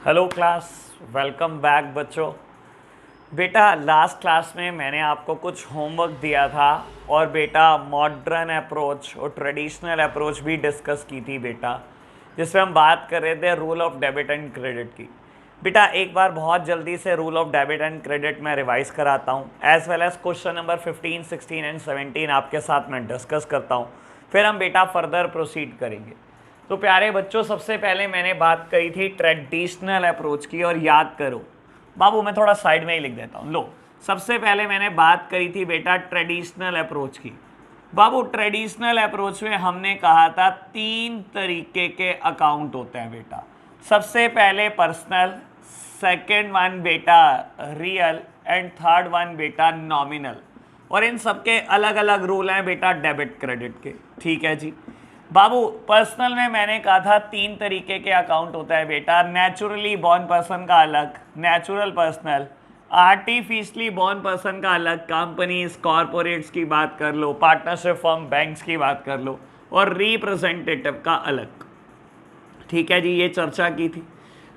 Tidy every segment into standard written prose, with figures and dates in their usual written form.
Hello class, welcome back बच्चों। बेटा last class में मैंने आपको कुछ होमवर्क दिया था और बेटा मॉडर्न अप्रोच और ट्रेडिशनल अप्रोच भी डिस्कस की थी बेटा, जिसमें हम बात कर रहे थे rule of debit and credit की। बेटा एक बार बहुत जल्दी से rule of debit and credit मैं रिवाइज कराता हूँ, as well as question number 15, 16 and 17 आपके साथ मैं डिस्कस करता हूँ, फिर हम बेटा फर्दर प्रोसीड करेंगे। तो प्यारे बच्चों, सबसे पहले मैंने बात करी थी ट्रेडिशनल अप्रोच की, और याद करो बाबू, मैं थोड़ा साइड में ही लिख देता हूँ। लो, सबसे पहले मैंने बात करी थी बेटा ट्रेडिशनल अप्रोच की। बाबू ट्रेडिशनल अप्रोच में हमने कहा था 3 तरीके के अकाउंट होते हैं बेटा। सबसे पहले पर्सनल, सेकेंड वन बेटा रियल, एंड थर्ड वन बेटा नॉमिनल। और इन सबके अलग अलग रूल हैं बेटा डेबिट क्रेडिट के। ठीक है जी बाबू। पर्सनल में मैंने कहा था 3 तरीके के अकाउंट होता है बेटा। नेचुरली बॉर्न पर्सन का अलग, natural personal. Artificially born person का अलग, कंपनीज कॉरपोरेट्स की बात कर लो, पार्टनरशिप फर्म बैंक्स की बात कर लो, और रिप्रेजेंटेटिव का अलग। ठीक है जी, ये चर्चा की थी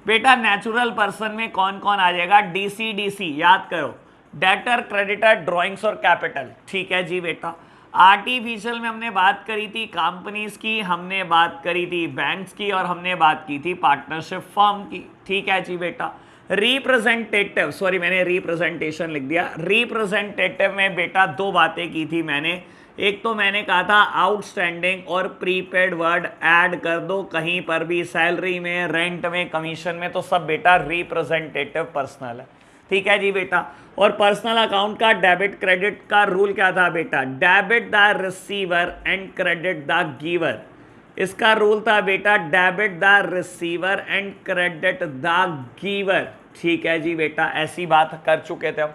बेटा। नेचुरल पर्सन में कौन कौन आ जाएगा? डीसी याद करो, डेटर, क्रेडिटर, ड्रॉइंग्स और कैपिटल। ठीक है जी बेटा। आर्टिफिशियल में हमने बात करी थी कंपनीज की, हमने बात करी थी बैंक्स की, और हमने बात की थी पार्टनरशिप फर्म की। ठीक है जी बेटा। रिप्रेजेंटेटिव, सॉरी मैंने रिप्रेजेंटेशन लिख दिया। रिप्रेजेंटेटिव में बेटा 2 बातें की थी मैंने। एक तो मैंने कहा था आउटस्टैंडिंग और प्रीपेड वर्ड ऐड कर दो कहीं पर भी, सैलरी में, रेंट में, कमीशन में, तो सब बेटा रिप्रेजेंटेटिव पर्सनल है। ठीक है जी बेटा। और पर्सनल अकाउंट का डेबिट क्रेडिट का रूल क्या था बेटा? Debit the receiver and credit the giver. इसका रूल था बेटा debit the receiver and credit the giver. ठीक है जी बेटा, ऐसी बात कर चुके थे हम।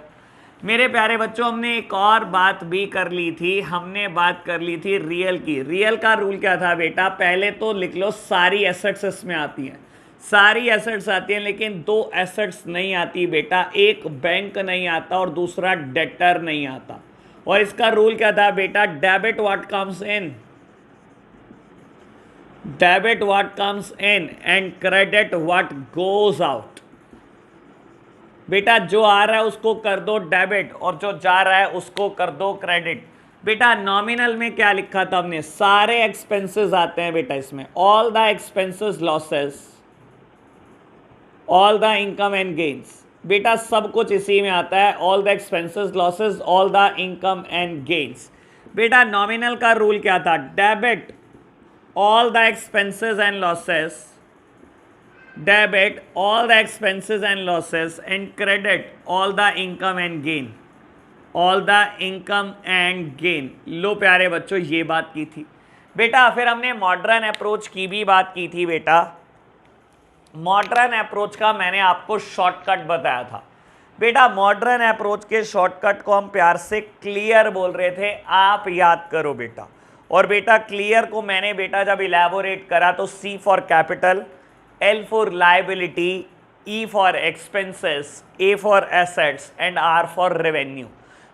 मेरे प्यारे बच्चों, हमने एक और बात भी कर ली थी, हमने बात कर ली थी रियल की। रियल का रूल क्या था बेटा? पहले तो लिख लो, सारी एसेट्स इसमें आती हैं, सारी एसेट्स आती हैं, लेकिन 2 एसेट्स नहीं आती बेटा। एक बैंक नहीं आता और दूसरा डेटर नहीं आता। और इसका रूल क्या था बेटा? Debit what comes in, debit what comes in and credit what goes out. बेटा जो आ रहा है उसको कर दो डेबिट, और जो जा रहा है उसको कर दो क्रेडिट। बेटा नॉमिनल में क्या लिखा था हमने? सारे एक्सपेंसेस आते हैं बेटा इसमें, all the expenses losses, all the income and gains. बेटा सब कुछ इसी में आता है, all the expenses losses, all the income and gains. बेटा नॉमिनल का रूल क्या था? Debit all the expenses and losses, debit all the expenses and losses, and credit all the income and gain, all the income and gain. लो प्यारे बच्चों, ये बात की थी बेटा। फिर हमने मॉडर्न अप्रोच की भी बात की थी बेटा। मॉडर्न अप्रोच का मैंने आपको शॉर्टकट बताया था बेटा। मॉडर्न अप्रोच के शॉर्टकट को हम प्यार से क्लियर बोल रहे थे, आप याद करो बेटा। और बेटा क्लियर को मैंने बेटा जब इलैबोरेट करा तो C for capital, L for liability, E for expenses, A for assets and R for revenue.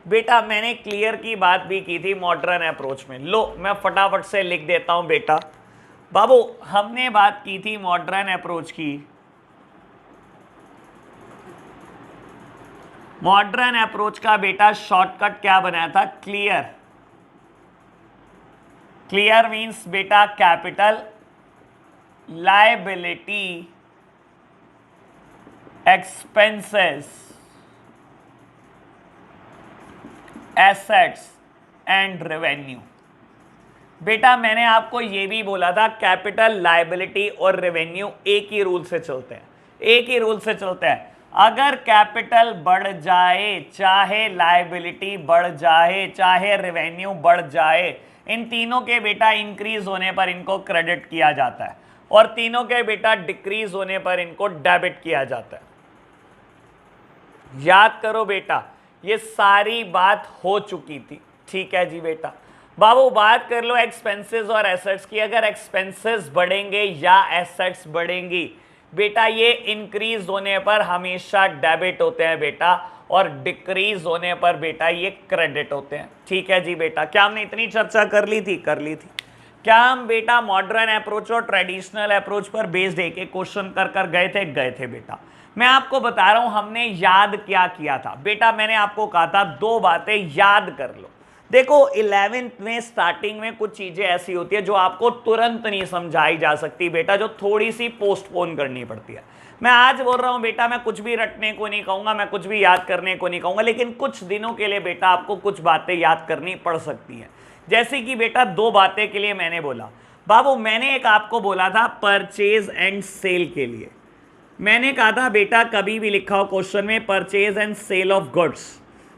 बेटा मैंने क्लियर की बात भी की थी मॉडर्न अप्रोच में। लो मैं फटाफट से लिख देता हूं बेटा। बाबू हमने बात की थी मॉडर्न अप्रोच की। मॉडर्न अप्रोच का बेटा शॉर्टकट क्या बनाया था? क्लियर। क्लियर मींस बेटा capital, liability, expenses, assets and revenue. बेटा मैंने आपको यह भी बोला था कैपिटल, लायबिलिटी और रेवेन्यू एक ही रूल से चलते हैं, एक ही रूल से चलते हैं। अगर कैपिटल बढ़ जाए, चाहे लायबिलिटी बढ़ जाए, चाहे रेवेन्यू बढ़ जाए, इन तीनों के बेटा इंक्रीज होने पर इनको क्रेडिट किया जाता है, और तीनों के बेटा डिक्रीज होने पर इनको डेबिट किया जाता है। याद करो बेटा, ये सारी बात हो चुकी थी। ठीक है जी बेटा। बाबू बात कर लो एक्सपेंसेस और एसेट्स की। अगर एक्सपेंसेस बढ़ेंगे या एसेट्स बढ़ेंगी बेटा, ये इंक्रीज होने पर हमेशा डेबिट होते हैं बेटा, और डिक्रीज होने पर बेटा ये क्रेडिट होते हैं। ठीक है जी बेटा। क्या हमने इतनी चर्चा कर ली थी? कर ली थी। क्या हम बेटा मॉडर्न अप्रोच और ट्रेडिशनल अप्रोच पर बेस्ड एक एक क्वेश्चन कर कर गए थे बेटा? मैं आपको बता रहा हूं हमने याद क्या किया था बेटा। मैंने आपको कहा था दो बातें याद कर लो। देखो 11th में स्टार्टिंग में कुछ चीजें ऐसी होती है जो आपको तुरंत नहीं समझाई जा सकती बेटा, जो थोड़ी सी पोस्टपोन करनी पड़ती है। मैं आज बोल रहा हूं बेटा, मैं कुछ भी रटने को नहीं कहूंगा, मैं कुछ भी याद करने को नहीं कहूंगा, लेकिन कुछ दिनों के लिए बेटा आपको कुछ बातें याद करनी पड़ सकती हैं। जैसे कि बेटा दो बातें के लिए मैंने बोला बाबू, मैंने एक आपको बोला था परचेज एंड सेल के लिए। मैंने कहा था बेटा कभी भी लिखा हो क्वेश्चन में purchase and sale of goods.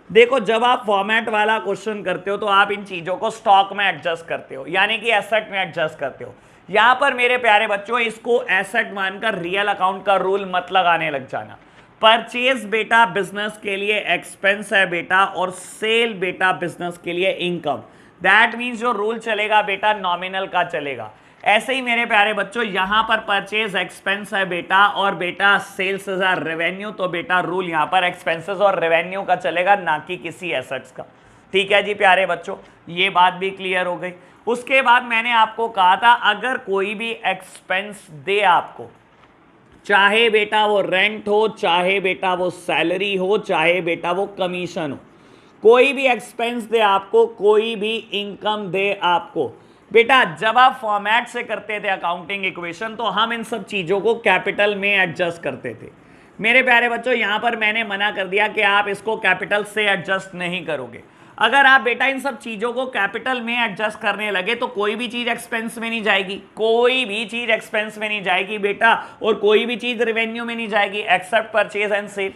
देखो जब आप फॉर्मेट वाला क्वेश्चन करते हो तो आप इन चीजों को स्टॉक में एडजस्ट करते हो, यानी कि एसेट में एडजस्ट करते हो। यहां पर मेरे प्यारे बच्चों इसको एसेट मानकर रियल अकाउंट का रूल मत लगाने लग जाना। परचेज बेटा बिजनेस के लिए एक्सपेंस है बेटा, और सेल बेटा बिजनेस के लिए इनकम। दैट मीन्स जो रूल चलेगा बेटा नॉमिनल का चलेगा। ऐसे ही मेरे प्यारे बच्चों यहां पर परचेज एक्सपेंस है बेटा, और बेटा सेल्स इज अ रेवेन्यू, तो बेटा रूल यहां पर एक्सपेंसेस और रेवेन्यू का चलेगा, ना कि किसी एसेट्स का। ठीक है जी प्यारे बच्चों, ये बात भी क्लियर हो गई। उसके बाद मैंने आपको कहा था अगर कोई भी एक्सपेंस दे आपको, चाहे बेटा वो रेंट हो, चाहे बेटा वो सैलरी हो, चाहे बेटा वो कमीशन हो, कोई भी एक्सपेंस दे आपको, कोई भी इनकम दे आपको बेटा, जब आप फॉर्मेट से करते थे अकाउंटिंग इक्वेशन तो हम इन सब चीजों को कैपिटल में एडजस्ट करते थे। मेरे प्यारे बच्चों यहां पर मैंने मना कर दिया कि आप इसको कैपिटल से एडजस्ट नहीं करोगे। अगर आप बेटा इन सब चीजों को कैपिटल में एडजस्ट करने लगे तो कोई भी चीज एक्सपेंस में नहीं जाएगी, कोई भी चीज एक्सपेंस में नहीं जाएगी बेटा, और कोई भी चीज रेवेन्यू में नहीं जाएगी एक्सेप्ट परचेज एंड सेल।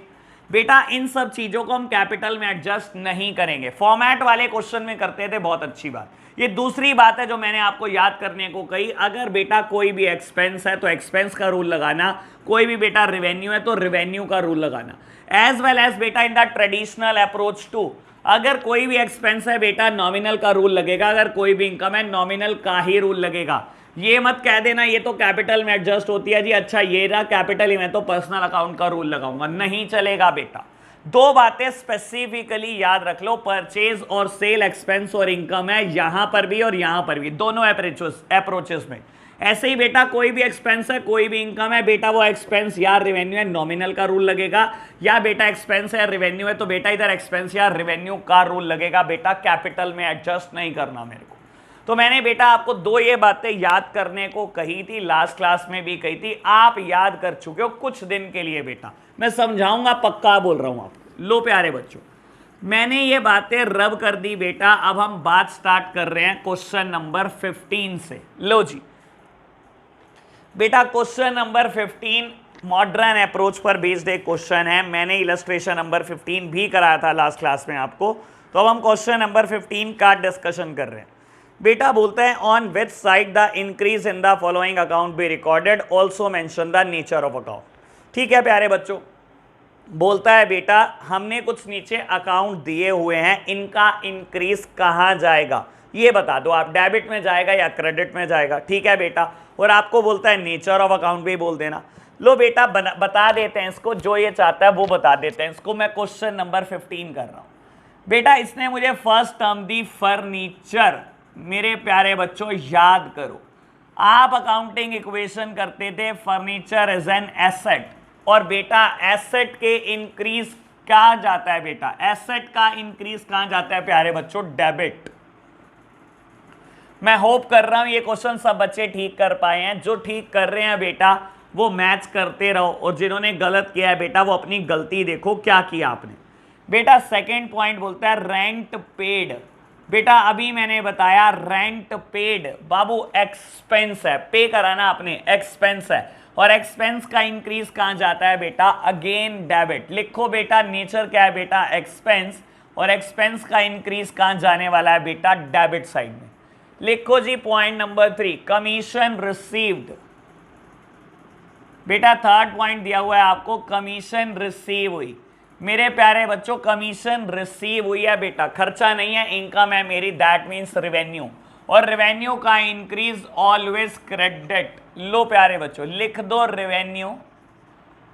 बेटा इन सब चीजों को हम कैपिटल में एडजस्ट नहीं करेंगे। फॉर्मेट वाले क्वेश्चन में करते थे, बहुत अच्छी बात। ये दूसरी बात है जो मैंने आपको याद करने को कही, अगर बेटा कोई भी एक्सपेंस है तो एक्सपेंस का रूल लगाना, कोई भी बेटा रेवेन्यू है तो रेवेन्यू का रूल लगाना। एज वेल एज बेटा in the traditional approach to, अगर कोई भी एक्सपेंस है बेटा नॉमिनल का रूल लगेगा, अगर कोई भी इनकम है नॉमिनल का ही रूल लगेगा। ये मत कह देना ये तो कैपिटल में एडजस्ट होती है जी, अच्छा ये रहा कैपिटल ही, मैं तो पर्सनल अकाउंट का रूल लगाऊंगा, नहीं चलेगा बेटा। दो बातें स्पेसिफिकली याद रख लो, परचेज और सेल एक्सपेंस और इनकम है यहां पर भी और यहां पर भी, दोनों अप्रोचेस में। ऐसे ही बेटा कोई भी एक्सपेंस है, कोई भी इनकम है बेटा, वो एक्सपेंस या रेवेन्यू है नॉमिनल का रूल लगेगा, या बेटा एक्सपेंस है रेवेन्यू है तो बेटा इधर एक्सपेंस या रेवेन्यू का रूल लगेगा बेटा, कैपिटल में एडजस्ट नहीं करना मेरे को। तो मैंने बेटा आपको दो ये बातें याद करने को कही थी, लास्ट क्लास में भी कही थी, आप याद कर चुके हो कुछ दिन के लिए बेटा, मैं समझाऊंगा पक्का बोल रहा हूं आपको। लो प्यारे बच्चों मैंने ये बातें रब कर दी बेटा, अब हम बात स्टार्ट कर रहे हैं क्वेश्चन नंबर 15 से। लो जी बेटा क्वेश्चन नंबर 15 मॉडर्न अप्रोच पर बेस्ड एक क्वेश्चन है, मैंने इलस्ट्रेशन नंबर 15 भी कराया था लास्ट क्लास में आपको। तो अब हम क्वेश्चन नंबर 15 का डिस्कशन कर रहे हैं। बेटा बोलते हैं on which side the increase in the following account be recorded, also mention the nature of account. ठीक है प्यारे बच्चों, बोलता है बेटा हमने कुछ नीचे अकाउंट दिए हुए हैं, इनका इंक्रीज कहाँ जाएगा ये बता दो आप, डेबिट में जाएगा या क्रेडिट में जाएगा। ठीक है बेटा, और आपको बोलता है नेचर ऑफ अकाउंट भी बोल देना। लो बेटा बता देते हैं इसको, जो ये चाहता है वो बता देते हैं इसको। मैं क्वेश्चन नंबर 15 कर रहा हूं बेटा, इसने मुझे फर्स्ट टर्म दी फर्नीचर। मेरे प्यारे बच्चों याद करो, आप अकाउंटिंग इक्वेशन करते थे फर्नीचर इज एन एसेट, और बेटा एसेट के इंक्रीज कहां जाता है बेटा, एसेट का इंक्रीज कहां जाता है प्यारे बच्चों, डेबिट। मैं होप कर रहा हूं ये क्वेश्चन सब बच्चे ठीक कर पाए हैं। जो ठीक कर रहे हैं बेटा वो मैच करते रहो, और जिन्होंने गलत किया है बेटा वो अपनी गलती देखो क्या किया आपने। बेटा सेकंड पॉइंट बोलता है रेंट पेड। बेटा अभी मैंने बताया रेंट पेड बाबू एक्सपेंस है, पे कराना आपने एक्सपेंस है, और एक्सपेंस का इंक्रीज कहां जाता है बेटा, अगेन डेबिट। लिखो बेटा नेचर क्या है बेटा, एक्सपेंस, और एक्सपेंस का इंक्रीज कहां जाने वाला है बेटा, डेबिट साइड में। लिखो जी पॉइंट नंबर 3 कमीशन रिसीव्ड। बेटा थर्ड पॉइंट दिया हुआ है आपको, कमीशन रिसीव हुई। मेरे प्यारे बच्चों कमीशन रिसीव हुई है बेटा, खर्चा नहीं है, इनकम है मेरी, दैट मीन्स रेवेन्यू, और रेवेन्यू का इंक्रीज ऑलवेज क्रेडिट। लो प्यारे बच्चों लिख दो रेवेन्यू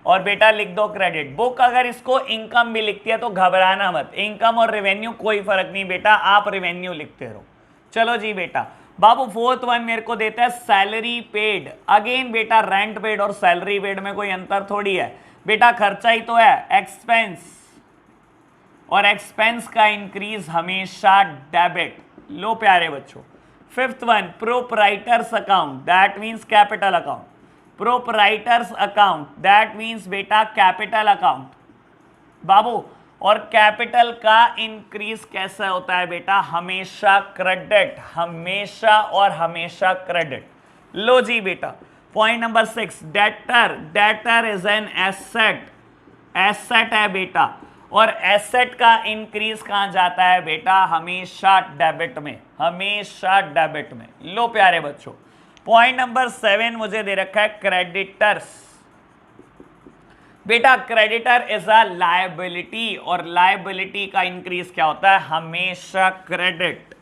और बेटा लिख दो क्रेडिट। बुक अगर इसको इनकम भी लिखती है तो घबराना मत, इनकम और रेवेन्यू कोई फर्क नहीं बेटा, आप रेवेन्यू लिखते रहो। चलो जी बेटा बाबू फोर्थ वन मेरे को देता है सैलरी पेड। अगेन बेटा रेंट पेड और सैलरी पेड में कोई अंतर थोड़ी है बेटा, खर्चा ही तो है, एक्सपेंस, और एक्सपेंस का इंक्रीज हमेशा डेबिट। लो प्यारे बच्चों, fifth one proprietors account, that means capital account. Proprietors account that means बेटा कैपिटल अकाउंट बाबू, और कैपिटल का इंक्रीज कैसा होता है बेटा, हमेशा क्रेडिट, हमेशा और हमेशा क्रेडिट। लो जी बेटा, point number 6 debtor, debtor is an asset, asset है बेटा, और एसेट का इंक्रीज कहां जाता है बेटा, हमेशा डेबिट में, हमेशा डेबिट में। लो प्यारे बच्चों, पॉइंट नंबर 7 मुझे दे रखा है क्रेडिटर्स। बेटा क्रेडिटर इज अ लायबिलिटी, और लायबिलिटी का इंक्रीज क्या होता है, हमेशा क्रेडिट,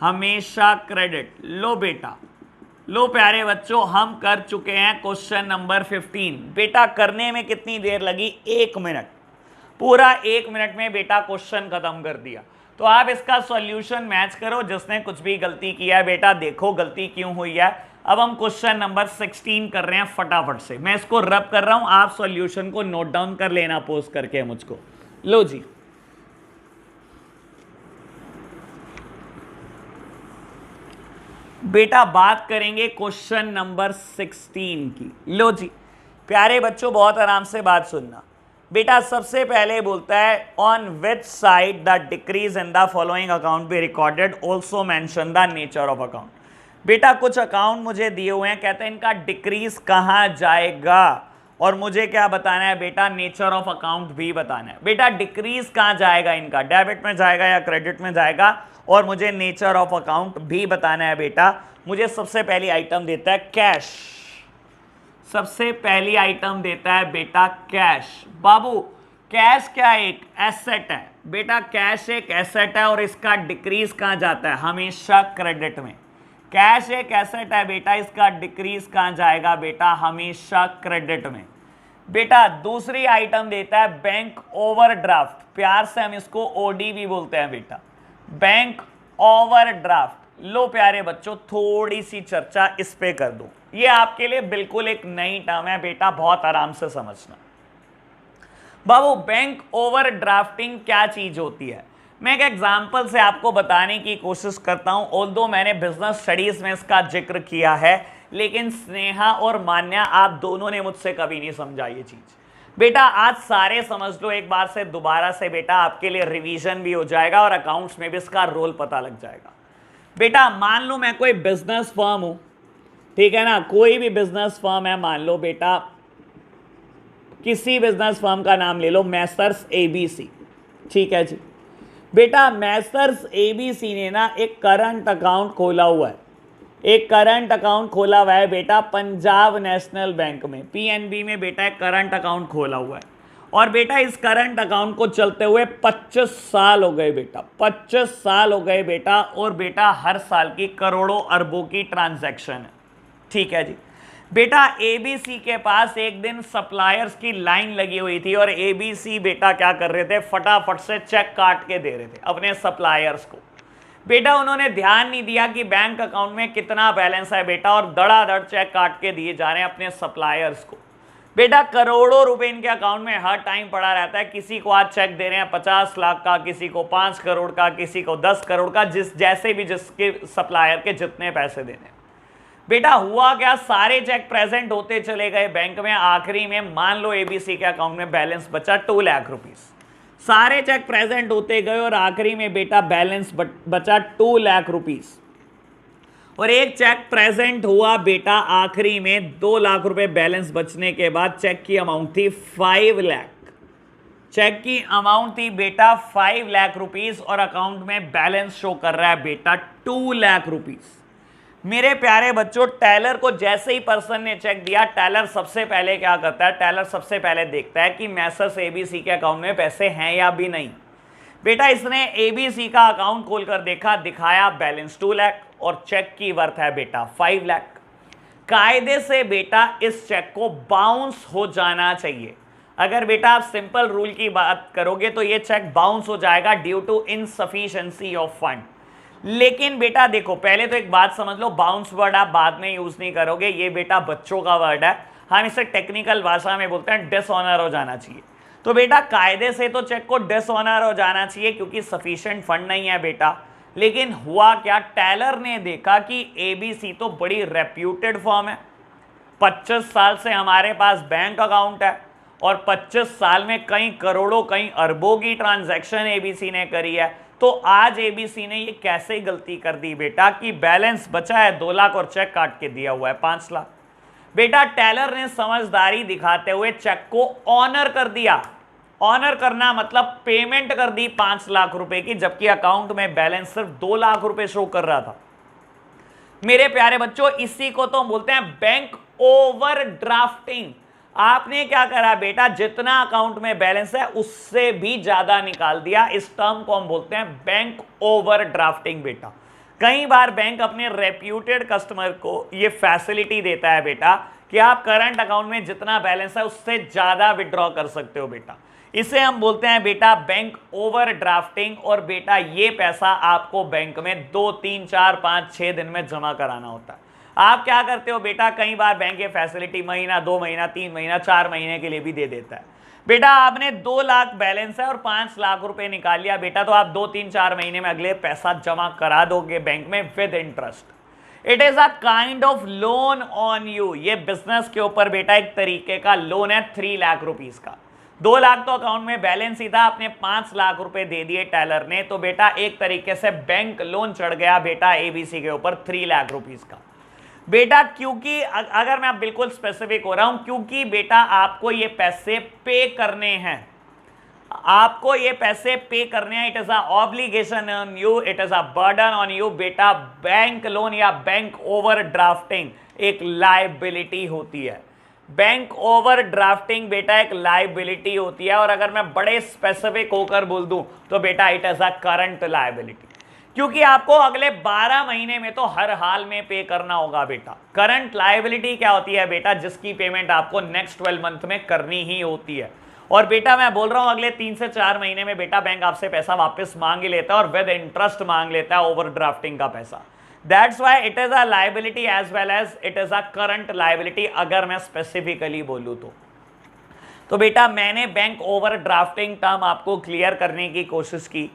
हमेशा क्रेडिट। लो बेटा, लो प्यारे बच्चों, हम कर चुके हैं क्वेश्चन नंबर 15। बेटा करने में कितनी देर लगी, 1 मिनट, पूरा 1 मिनट में बेटा क्वेश्चन खत्म कर दिया। तो आप इसका सॉल्यूशन मैच करो, जिसने कुछ भी गलती किया है बेटा देखो गलती क्यों हुई है। अब हम क्वेश्चन नंबर 16 कर रहे हैं फटाफट से, मैं इसको रब कर रहा हूं, आप सॉल्यूशन को नोट डाउन कर लेना पोस्ट करके मुझको। लो जी, बेटा बात करेंगे क्वेश्चन नंबर 16 की। लो जी प्यारे बच्चों, बहुत आराम से बात सुनना। बेटा सबसे पहले बोलता है on which side the decrease in the following account be recorded, also mention the nature of account. बेटा कुछ अकाउंट मुझे दिए हुए हैं, कहते हैं इनका डिक्रीज कहां जाएगा, और मुझे क्या बताना है बेटा, नेचर ऑफ अकाउंट भी बताना है। बेटा डिक्रीज कहां जाएगा इनका, डेबिट में जाएगा या क्रेडिट में जाएगा, और मुझे नेचर ऑफ अकाउंट भी बताना है बेटा। मुझे सबसे पहली आइटम देता है कैश, सबसे पहली आइटम देता है बेटा कैश। बाबू कैश क्या एक एसेट है बेटा, कैश एक एसेट है, और इसका डिक्रीज कहां जाता है, हमेशा क्रेडिट में। कैश एक एसेट है बेटा, इसका डिक्रीज कहां जाएगा बेटा, हमेशा क्रेडिट में। बेटा दूसरी आइटम देता है बैंक ओवरड्राफ्ट, प्यार से हम इसको ओडी भी बोलते हैं बेटा, बैंक ओवरड्राफ्ट। लो प्यारे बच्चों, थोड़ी सी चर्चा इस पे कर दूं, ये आपके लिए बिल्कुल एक नई टर्म है बेटा, बहुत आराम से समझना। बाबू बैंक ओवरड्राफ्टिंग क्या चीज होती है, मैं एक एग्जांपल से आपको बताने की कोशिश करता हूं। ऑल्दो मैंने बिजनेस स्टडीज में इसका जिक्र किया है, लेकिन स्नेहा और मान्या आप दोनों ने मुझसे कभी नहीं समझा ये चीज। बेटा आज सारे समझ लो एक बार से, दोबारा से बेटा आपके लिए रिवीजन भी हो जाएगा और अकाउंट्स में भी इसका रोल पता लग जाएगा। बेटा मान लो मैं कोई बिजनेस फर्म हूं, ठीक है ना, कोई भी बिजनेस फर्म है, मान लो बेटा किसी बिजनेस फर्म का नाम ले लो, मैसर्स एबीसी, ठीक है जी। बेटा मैसर्स एबीसी ने ना एक करंट अकाउंट खोला हुआ है, एक करंट अकाउंट खोला हुआ है बेटा पंजाब नेशनल बैंक में, पीएनबी में बेटा एक करंट अकाउंट खोला हुआ है। और बेटा इस करंट अकाउंट को चलते हुए 25 साल हो गए बेटा, 25 साल हो गए बेटा, और बेटा हर साल की करोड़ों अरबों की ट्रांजैक्शन है, ठीक है जी। बेटा एबीसी के पास एक दिन सप्लायर्स की लाइन लगी हुई थी, और एबीसी बेटा क्या कर रहे थे, फटाफट से चेक काट के दे रहे थे अपने सप्लायर्स को। बेटा उन्होंने ध्यान नहीं दिया कि बैंक अकाउंट में कितना बैलेंस है बेटा, और धड़ाधड़ चेक काट के दिए जा रहे हैं अपने सप्लायर्स को। बेटा करोड़ों रुपए इनके अकाउंट में हर टाइम पड़ा रहता है, किसी को आज चेक दे रहे हैं 50 लाख का, किसी को 5 करोड़ का, किसी को 10 करोड़ का, जैसे भी जिसके सप्लायर के जितने पैसे देने। बेटा हुआ क्या, सारे चेक प्रेजेंट होते चले गए बैंक में, आखिरी में मान लो एबीसी के अकाउंट में बैलेंस बचा 2 लाख रुपीस, सारे चेक प्रेजेंट होते गए और आखिरी में बेटा बैलेंस बचा 2 लाख रुपीस, और एक चेक प्रेजेंट हुआ बेटा आखिरी में 2 लाख रुपए बैलेंस बचने के बाद, चेक की अमाउंट थी 5 लाख, चेक की अमाउंट थी बेटा 5 लाख रुपीस, और अकाउंट में बैलेंस शो कर रहा है बेटा 2 लाख रुपीस। मेरे प्यारे बच्चों टेलर को जैसे ही पर्सन ने चेक दिया, टेलर सबसे पहले क्या करता है, टेलर सबसे पहले देखता है कि मैसर्स एबीसी के अकाउंट में पैसे हैं या भी नहीं। बेटा इसने एबीसी का अकाउंट खोलकर देखा, दिखाया बैलेंस 2 लाख और चेक की वर्थ है बेटा 5 लाख। कायदे से बेटा इस चेक को बाउंस हो जाना चाहिए। अगर बेटा आप सिंपल रूल की बात करोगे तो ये चेक बाउंस हो जाएगा due to insufficiency of fund. लेकिन बेटा देखो, पहले तो एक बात समझ लो, बाउंस वर्ड आप बाद में यूज नहीं करोगे, ये बेटा बच्चों का वर्ड है, हम इसे टेक्निकल भाषा में बोलते हैं डिसऑनर हो जाना चाहिए। तो बेटा कायदे से तो चेक को डिसऑनर हो जाना चाहिए क्योंकि सफिशिएंट फंड नहीं है बेटा। लेकिन हुआ क्या, टेलर ने देखा कि एबीसी तो बड़ी रेप्यूटेड फर्म है, 25 साल से हमारे पास बैंक अकाउंट है और 25 साल में कई करोड़ों कई अरबों की ट्रांजैक्शन एबीसी ने करी है। तो आज एबीसी ने ये कैसे गलती कर दी बेटा कि बैलेंस बचा है 2 लाख और चेक काट के दिया हुआ है 5 लाख। बेटा टेलर ने समझदारी दिखाते हुए चेक को ऑनर कर दिया। ऑनर करना मतलब पेमेंट कर दी 5 लाख रुपए की, जबकि अकाउंट में बैलेंस सिर्फ 2 लाख रुपए शो कर रहा था। मेरे प्यारे बच्चों, इसी को तो बोलते हैं बैंक ओवर ड्राफ्टिंग। आपने क्या करा बेटा, जितना अकाउंट में बैलेंस है उससे भी ज्यादा निकाल दिया। इस टर्म को हम बोलते हैं बैंक ओवर ड्राफ्टिंग बेटा। कई बार बैंक अपने रेप्यूटेड कस्टमर को ये फैसिलिटी देता है बेटा कि आप करंट अकाउंट में जितना बैलेंस है उससे ज्यादा विड्रॉ कर सकते हो बेटा। इसे हम बोलते हैं बेटा बैंक ओवर ड्राफ्टिंग। और बेटा ये पैसा आपको बैंक में 2, 3, 4, 5, 6 दिन में जमा कराना होता है। आप क्या करते हो बेटा, कई बार बैंक ये फैसिलिटी महीना, 2 महीना, 3 महीना, 4 महीने के लिए भी दे देता है। बेटा आपने 2 लाख बैलेंस है और 5 लाख रुपए निकाल लिया बेटा, तो आप 2, 3, 4 महीने में अगले पैसा जमा करा दोगे बैंक में with interest. It is a kind of loan on you. ये बिजनेस के ऊपर बेटा एक तरीके का लोन है 3 लाख रुपीज का। 2 लाख तो अकाउंट में बैलेंस ही था, आपने 5 लाख रुपए दे दिए टेलर ने, तो बेटा एक तरीके से बैंक लोन चढ़ गया बेटा एबीसी के ऊपर 3 लाख रुपीज का बेटा। क्योंकि अगर मैं बिल्कुल स्पेसिफिक हो रहा हूं, क्योंकि बेटा आपको ये पैसे पे करने हैं, आपको ये पैसे पे करने हैं। It is a obligation on you, it is a burden on you बेटा। बैंक लोन या बैंक ओवर ड्राफ्टिंग एक लायबिलिटी होती है। बैंक ओवर ड्राफ्टिंग बेटा एक लायबिलिटी होती है। और अगर मैं बड़े स्पेसिफिक होकर बोल दूं तो बेटा it is a current liability, क्योंकि आपको अगले 12 महीने में तो हर हाल में पे करना होगा बेटा। करंट लायबिलिटी क्या होती है बेटा, जिसकी पेमेंट आपको नेक्स्ट 12 मंथ में करनी ही होती है। और बेटा मैं बोल रहा हूं अगले 3 से 4 महीने में बेटा बैंक आपसे पैसा वापस मांग ही लेता है और विद इंटरेस्ट मांग लेता है ओवर ड्राफ्टिंग का पैसा। That's why it is a liability as well as it is a current liability, अगर मैं स्पेसिफिकली बोलूं तो बेटा मैंने बैंक ओवर ड्राफ्टिंग टर्म आपको क्लियर करने की कोशिश की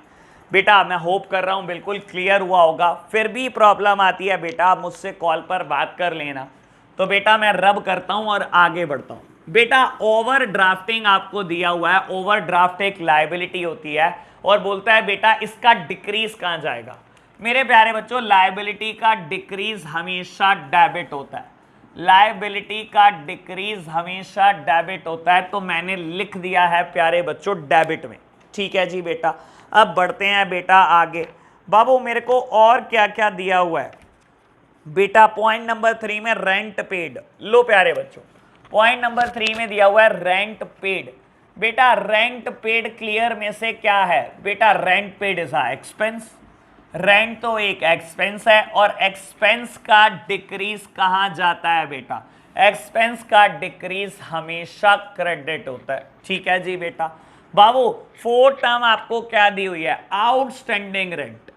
बेटा। मैं होप कर रहा हूं बिल्कुल क्लियर हुआ होगा। फिर भी प्रॉब्लम आती है बेटा, आप मुझसे कॉल पर बात कर लेना। तो बेटा मैं रब करता हूं और आगे बढ़ता हूं। बेटा ओवर ड्राफ्टिंग आपको दिया हुआ है, ओवर ड्राफ्ट एक लायबिलिटी होती है और बोलता है बेटा इसका डिक्रीज कहां जाएगा। मेरे प्यारे बच्चों, लायबिलिटी का डिक्रीज हमेशा डेबिट होता है। लायबिलिटी का डिक्रीज हमेशा डेबिट होता है, तो मैंने लिख दिया है प्यारे बच्चों डेबिट में। ठीक है जी बेटा, अब बढ़ते हैं बेटा आगे। बाबू मेरे को और क्या क्या दिया हुआ है बेटा। पॉइंट नंबर 3 में रेंट पेड। लो प्यारे बच्चों, पॉइंट नंबर 3 में दिया हुआ है रेंट पेड। बेटा रेंट पेड क्लियर में से क्या है बेटा, rent paid is a expense. Rent तो एक एक्सपेंस है और एक्सपेंस का डिक्रीज कहां जाता है बेटा, एक्सपेंस का डिक्रीज हमेशा क्रेडिट होता है। ठीक है जी बेटा। बाबू 4 टर्म आपको क्या दी हुई है, आउटस्टैंडिंग रेंट।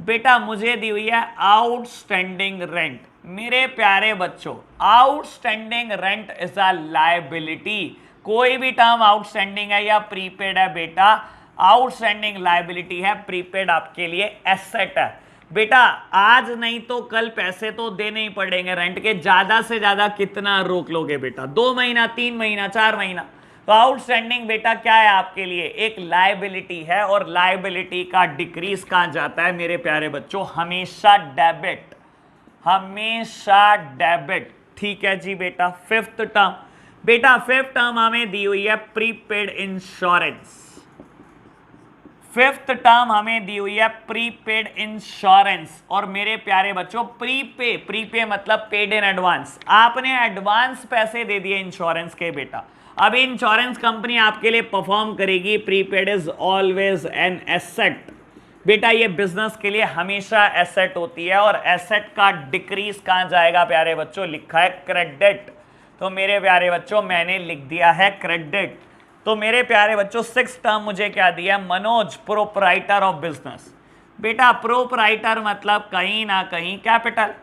बेटा मुझे दी हुई है आउटस्टैंडिंग रेंट। मेरे प्यारे बच्चों, outstanding rent is a liability. कोई भी टर्म आउटस्टैंडिंग है या प्रीपेड है बेटा, आउटस्टैंडिंग लायबिलिटी है, प्रीपेड आपके लिए एसेट है बेटा। आज नहीं तो कल पैसे तो देने ही पड़ेंगे रेंट के। ज्यादा से ज्यादा कितना रोक लोगे बेटा, 2 महीना, 3 महीना, 4 महीना। तो आउटस्टैंडिंग बेटा क्या है आपके लिए, एक लायबिलिटी है। और लायबिलिटी का डिक्रीज कहां जाता है मेरे प्यारे बच्चों, हमेशा डेबिट, हमेशा डेबिट। ठीक है जी बेटा। 5th टर्म बेटा, 5th टर्म हमें दी हुई है प्रीपेड इंश्योरेंस। 5th टर्म हमें दी हुई है प्रीपेड इंश्योरेंस। और मेरे प्यारे बच्चों प्रीपे, प्रीपे मतलब पेड इन एडवांस। आपने एडवांस पैसे दे दिए इंश्योरेंस के बेटा। अब इंश्योरेंस कंपनी आपके लिए परफॉर्म करेगी। Prepaid is always an asset बेटा, ये बिजनेस के लिए हमेशा एसेट होती है। और एसेट का डिक्रीज कहां जाएगा प्यारे बच्चों, लिखा है क्रेडिट। तो मेरे प्यारे बच्चों मैंने लिख दिया है क्रेडिट। तो मेरे प्यारे बच्चों 6th टर्म मुझे क्या दिया, मनोज प्रोप्राइटर ऑफ बिजनेस। बेटा प्रोपराइटर मतलब कहीं ना कहीं कैपिटल,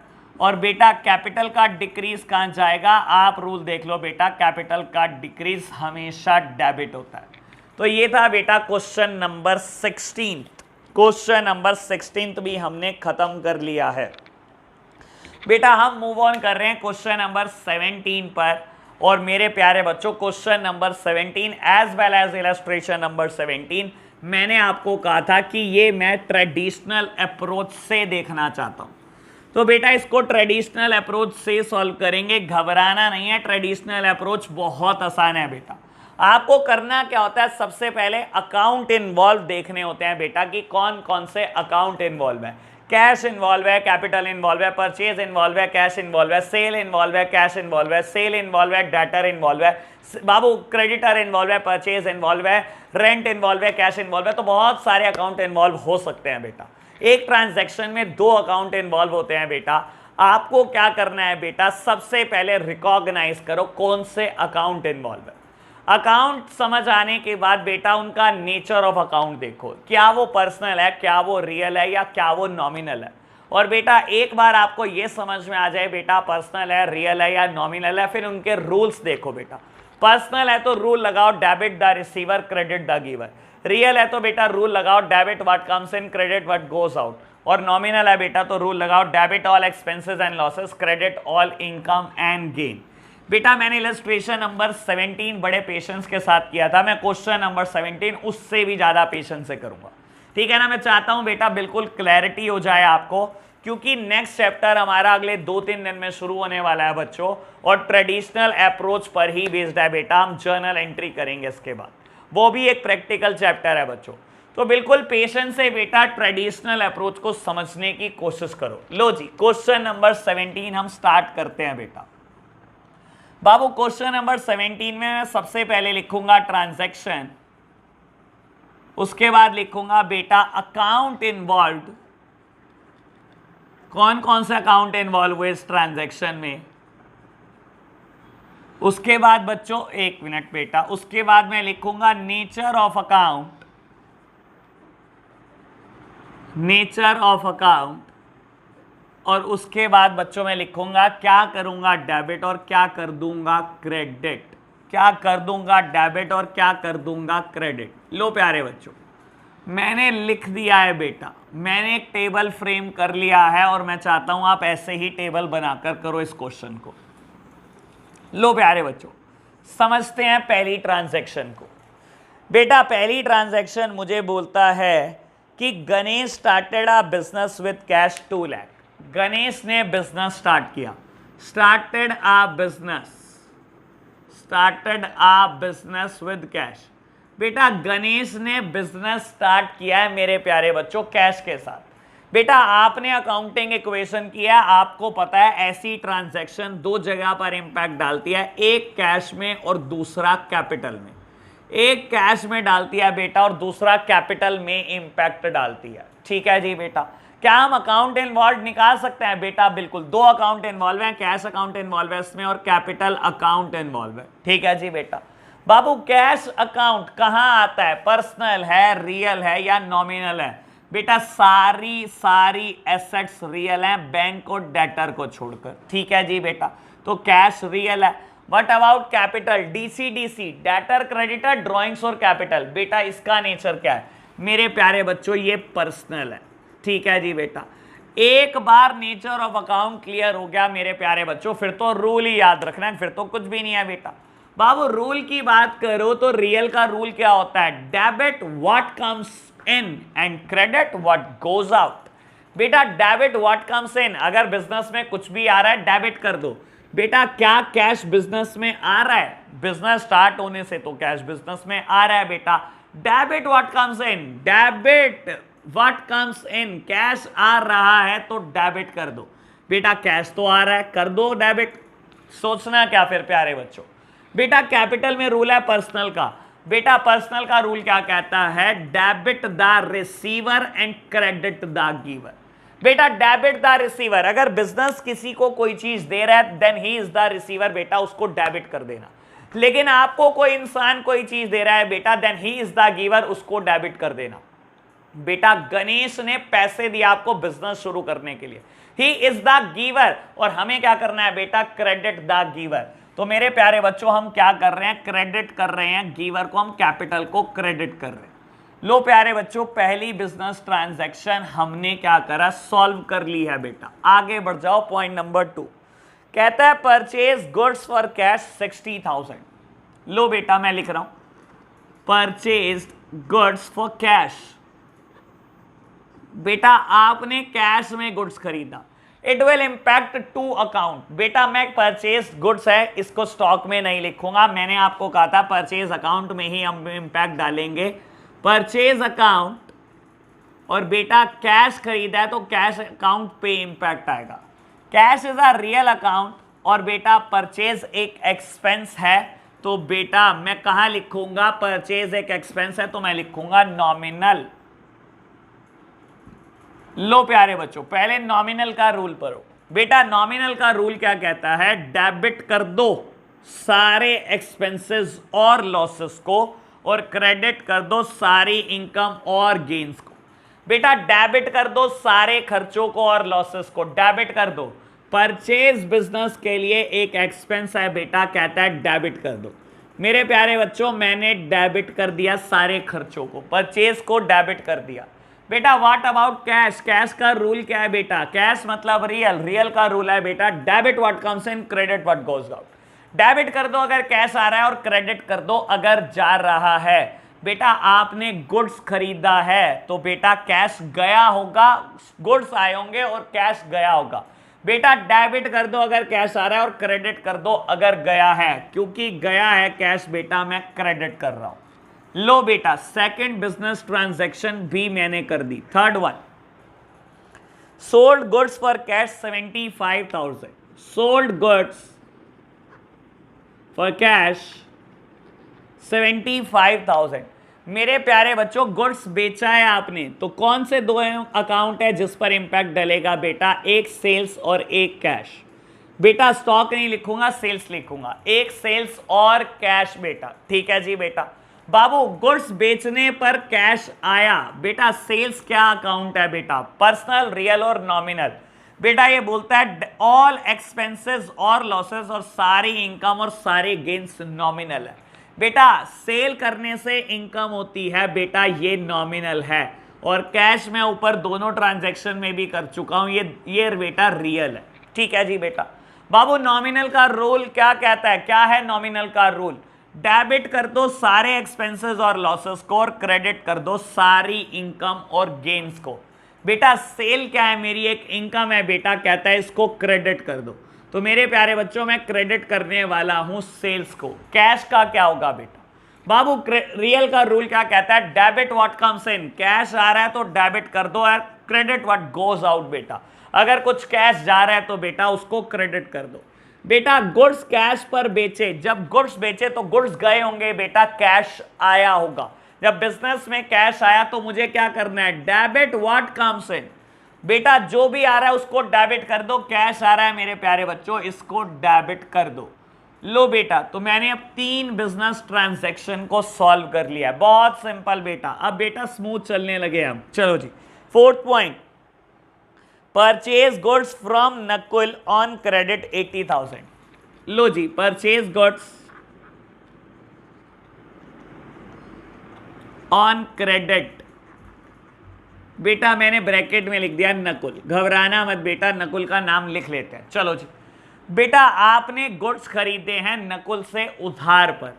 और बेटा कैपिटल का डिक्रीज कहां जाएगा, आप रूल देख लो बेटा, कैपिटल का डिक्रीज हमेशा डेबिट होता है। तो ये था बेटा क्वेश्चन नंबर 16। क्वेश्चन नंबर 16 भी हमने खत्म कर लिया है बेटा। हम मूव ऑन कर रहे हैं क्वेश्चन नंबर 17 पर, और मेरे प्यारे बच्चों question number 17 as well as illustration number 17 मैंने आपको कहा था कि ये मैं ट्रेडिशनल अप्रोच से देखना चाहता हूं। तो बेटा इसको ट्रेडिशनल अप्रोच से सॉल्व करेंगे, घबराना नहीं है, ट्रेडिशनल अप्रोच बहुत आसान है बेटा। आपको करना क्या होता है, सबसे पहले अकाउंट इन्वॉल्व देखने होते हैं बेटा कि कौन कौन से अकाउंट इन्वॉल्व है। कैश इन्वॉल्व है, कैपिटल इन्वॉल्व है, परचेज इन्वॉल्व है, कैश इन्वॉल्व है, सेल इन्वॉल्व है, कैश इन्वॉल्व है, सेल इन्वॉल्व है, डेटर इन्वॉल्व है, बाबू क्रेडिटर इन्वॉल्व है, परचेज इन्वॉल्व है, रेंट इन्वॉल्व है, कैश इन्वॉल्व है। तो बहुत सारे अकाउंट इन्वॉल्व हो सकते हैं बेटा। एक ट्रांजैक्शन में 2 अकाउंट इन्वॉल्व होते हैं बेटा। आपको क्या करना है बेटा, सबसे पहले रिकॉग्नाइज करो कौन से अकाउंट इन्वॉल्व है। अकाउंट समझ आने के बाद बेटा उनका नेचर ऑफ अकाउंट देखो, क्या वो पर्सनल है, क्या वो रियल है, या क्या वो नॉमिनल है। और बेटा एक बार आपको ये समझ में आ जाए बेटा पर्सनल है, रियल है या नॉमिनल है, फिर उनके रूल्स देखो बेटा। पर्सनल है तो रूल लगाओ debit the receiver, credit the giver. Real है तो बेटा रूल लगाओ debit what comes in, credit what goes out. और नॉमिनल है बेटा तो रूल लगाओ debit all expenses and losses, credit all income and gain. बेटा मैंने इलस्ट्रेशन नंबर 17 बड़े पेशेंस के साथ किया था, मैं क्वेश्चन नंबर 17 उससे भी ज्यादा पेशेंस से करूंगा, ठीक है ना। मैं चाहता हूं बेटा बिल्कुल क्लैरिटी हो जाए आपको, क्योंकि नेक्स्ट चैप्टर हमारा अगले 2-3 दिन में शुरू होने वाला है बच्चों, और ट्रेडिशनल अप्रोच पर ही बेस्ड है बेटा। हम जर्नल एंट्री करेंगे इसके बाद, वो भी एक प्रैक्टिकल चैप्टर है बच्चों। तो बिल्कुल पेशेंस से बेटा ट्रेडिशनल अप्रोच को समझने की कोशिश करो। लो जी क्वेश्चन नंबर 17 हम स्टार्ट करते हैं बेटा। बाबू क्वेश्चन नंबर 17 में मैं सबसे पहले लिखूंगा ट्रांजैक्शन, उसके बाद लिखूंगा बेटा अकाउंट इन्वॉल्व्ड, कौन कौन से अकाउंट इन्वॉल्व हुए इस ट्रांजैक्शन में। उसके बाद बच्चों एक मिनट बेटा, उसके बाद मैं लिखूंगा nature of account, nature of account, और उसके बाद बच्चों मैं लिखूंगा क्या करूंगा डेबिट और क्या कर दूंगा क्रेडिट, क्या कर दूंगा डेबिट और क्या कर दूंगा क्रेडिट। लो प्यारे बच्चों मैंने लिख दिया है बेटा, मैंने एक टेबल फ्रेम कर लिया है, और मैं चाहता हूं आप ऐसे ही टेबल बनाकर करो इस क्वेश्चन को। लो प्यारे बच्चों समझते हैं पहली ट्रांजैक्शन को। बेटा पहली ट्रांजैक्शन मुझे बोलता है कि Ganesh started a business with cash 2 lakh. Ganesh ने बिजनेस स्टार्ट किया, started a business, started a business with cash. बेटा गणेश ने बिजनेस स्टार्ट किया है मेरे प्यारे बच्चों कैश के साथ। बेटा आपने अकाउंटिंग इक्वेशन किया, आपको पता है ऐसी ट्रांजैक्शन 2 जगह पर इंपैक्ट डालती है, एक कैश में और दूसरा कैपिटल में। एक कैश में डालती है बेटा और दूसरा कैपिटल में इंपैक्ट डालती है, ठीक है जी बेटा। क्या हम अकाउंट इन्वॉल्व निकाल सकते हैं बेटा, बिल्कुल। 2 अकाउंट इन्वॉल्व हैं, कैश अकाउंट इन्वॉल्व है इसमें और कैपिटल अकाउंट इन्वॉल्व है, ठीक है जी बेटा। बाबू कैश अकाउंट कहां आता है, पर्सनल है, रियल है या नॉमिनल है। बेटा सारी एसेट्स रियल हैं बैंक और डेटर को छोड़कर, ठीक है जी बेटा। तो कैश रियल है। What about capital, DC debtor creditor drawings और कैपिटल। बेटा इसका नेचर क्या है मेरे प्यारे बच्चों, ये पर्सनल है, ठीक है जी बेटा। एक बार नेचर ऑफ अकाउंट क्लियर हो गया मेरे प्यारे बच्चों, फिर तो रूल ही याद रखना है, फिर तो कुछ भी नहीं है बेटा। बाबू रूल की बात करो तो रियल का रूल क्या होता है, debit what comes in and credit what goes out. बेटा डेबिट व्हाट कम्स इन, अगर बिजनेस में कुछ भी आ रहा है डेबिट कर दो। बेटा क्या कैश बिजनेस में आ रहा है, बिजनेस स्टार्ट होने से तो कैश बिजनेस में आ रहा है बेटा। Debit what comes in, debit what comes in, cash आ रहा है तो डेबिट कर दो। बेटा कैश तो आ रहा है, कर दो डेबिट। सोचना क्या फिर प्यारे बच्चों। बेटा कैपिटल में रूल है पर्सनल का। बेटा पर्सनल का रूल क्या कहता है, debit the receiver and credit the giver. बेटा डेबिट द रिसीवर, अगर बिजनेस किसी को कोई चीज दे रहा है then he is the receiver, बेटा उसको डेबिट कर देना। लेकिन आपको कोई इंसान कोई चीज दे रहा है बेटा, then he is the giver, उसको डेबिट कर देना। बेटा गणेश ने पैसे दिए आपको बिजनेस शुरू करने के लिए, ही इज द गिवर, और हमें क्या करना है बेटा, क्रेडिट द गिवर। तो मेरे प्यारे बच्चों हम क्या कर रहे हैं, क्रेडिट कर रहे हैं गिवर को, हम कैपिटल को क्रेडिट कर रहे हैं। लो प्यारे बच्चों, पहली बिजनेस ट्रांजैक्शन हमने क्या करा, सॉल्व कर ली है बेटा। आगे बढ़ जाओ, पॉइंट नंबर 2 कहता है परचेज गुड्स फॉर कैश 60,000। लो बेटा मैं लिख रहा हूं, परचेज गुड्स फॉर कैश। बेटा आपने कैश में गुड्स खरीदा, it will impact to account. बेटा मैं परचेज गुड्स है, इसको स्टॉक में नहीं लिखूंगा, मैंने आपको कहा था परचेज अकाउंट में ही हम इंपैक्ट डालेंगे, परचेज अकाउंट। और बेटा कैश खरीदा है तो कैश अकाउंट पे इंपैक्ट आएगा। Cash is a real account, और बेटा परचेज एक एक्सपेंस है, तो बेटा मैं कहां लिखूंगा, परचेज एक एक्सपेंस है तो मैं लिखूंगा नॉमिनल। लो प्यारे बच्चों, पहले नॉमिनल का रूल पढ़ो। बेटा नॉमिनल का रूल क्या कहता है, डेबिट कर दो सारे एक्सपेंसेस और लॉसेस को, और क्रेडिट कर दो सारी इनकम और गेन्स को। बेटा डेबिट कर दो सारे खर्चों को और लॉसेस को, डेबिट कर दो। परचेज बिजनेस के लिए एक एक्सपेंस है बेटा, कहता है डेबिट कर दो। मेरे प्यारे बच्चों मैंने डेबिट कर दिया सारे खर्चों को, परचेज को डेबिट कर दिया। बेटा व्हाट अबाउट कैश, कैश का रूल क्या है बेटा, कैश मतलब रियल, रियल का रूल है बेटा debit what comes in, credit what goes out. Debit कर दो अगर कैश आ रहा है, और क्रेडिट कर दो अगर जा रहा है। बेटा आपने गुड्स खरीदा है तो बेटा कैश गया होगा, गुड्स आए होंगे और कैश गया होगा। बेटा डेबिट कर दो अगर कैश आ रहा है, और क्रेडिट कर दो अगर गया है, क्योंकि गया है कैश बेटा मैं क्रेडिट कर रहा हूं। लो बेटा सेकंड बिजनेस ट्रांजैक्शन भी मैंने कर दी। Third one, sold goods for cash 75,000। Sold goods for cash 75,000। मेरे प्यारे बच्चों गुड्स बेचा है आपने, तो कौन से दो अकाउंट है जिस पर इंपैक्ट डलेगा बेटा, एक सेल्स और एक कैश। बेटा स्टॉक नहीं लिखूंगा, सेल्स लिखूंगा, एक सेल्स और कैश बेटा, ठीक है जी बेटा। बाबू गुड्स बेचने पर कैश आया, बेटा सेल्स क्या अकाउंट है बेटा, पर्सनल, रियल और नॉमिनल। बेटा ये बोलता है ऑल एक्सपेंसेस और लॉसेस और सारी इनकम और सारे गेन्स नॉमिनल है। बेटा सेल करने से इनकम होती है बेटा, ये नॉमिनल है, और कैश में ऊपर दोनों ट्रांजैक्शन में भी कर चुका हूं, ये बेटा रियल है, ठीक है जी बेटा। बाबू नॉमिनल का रूल क्या कहता है, क्या है नॉमिनल का रूल, डेबिट कर दो सारे एक्सपेंसेस और लॉसेस को, और क्रेडिट कर दो सारी इनकम और गेन्स को। बेटा सेल क्या है, मेरी एक इनकम है बेटा, कहता है इसको क्रेडिट कर दो, तो मेरे प्यारे बच्चों मैं क्रेडिट करने वाला हूं सेल्स को। कैश का क्या होगा बेटा, बाबू रियल का रूल क्या कहता है, debit what comes in, cash आ रहा है तो डेबिट कर दो, और क्रेडिट व्हाट गोज आउट बेटा, अगर कुछ कैश जा रहा है तो बेटा उसको क्रेडिट कर दो। बेटा गुड्स कैश पर बेचे, जब गुड्स बेचे तो गुड्स गए होंगे बेटा, कैश आया होगा। जब बिजनेस में कैश आया तो मुझे क्या करना है, डेबिट व्हाट कम्स इन। बेटा जो भी आ रहा है उसको डेबिट कर दो, कैश आ रहा है मेरे प्यारे बच्चों, इसको डेबिट कर दो। लो बेटा तो मैंने अब 3 बिजनेस ट्रांजैक्शन को सॉल्व कर लिया है, बहुत सिंपल बेटा। अब बेटा स्मूथ चलने लगे हम, चलो जी। Fourth point, purchase goods from Nakul on credit 80,000। लो जी परचेज गुड्स ऑन क्रेडिट, बेटा मैंने ब्रैकेट में लिख दिया नकुल, घबराना मत बेटा, नकुल का नाम लिख लेते हैं। चलो जी बेटा आपने गुड्स खरीदे हैं नकुल से उधार पर,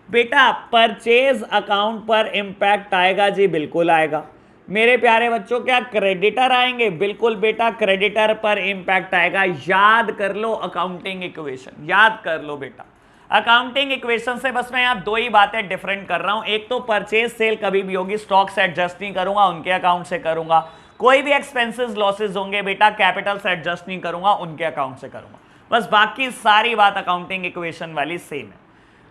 बेटा परचेज अकाउंट पर इंपैक्ट आएगा जी, बिल्कुल आएगा। मेरे प्यारे बच्चों क्या क्रेडिटर आएंगे, बिल्कुल बेटा क्रेडिटर पर इंपैक्ट आएगा। याद कर लो अकाउंटिंग इक्वेशन, याद कर लो बेटा। अकाउंटिंग इक्वेशन से बस मैं यहाँ 2 ही बातें डिफरेंट कर रहा हूँ, एक तो परचेज सेल कभी भी होगी स्टॉक से एडजस्ट नहीं करूंगा, उनके अकाउंट से करूंगा। कोई भी एक्सपेंसेस लॉसेज होंगे बेटा कैपिटल से एडजस्ट नहीं करूंगा, उनके अकाउंट से करूंगा, बस बाकी सारी बात अकाउंटिंग इक्वेशन वाली सेम है।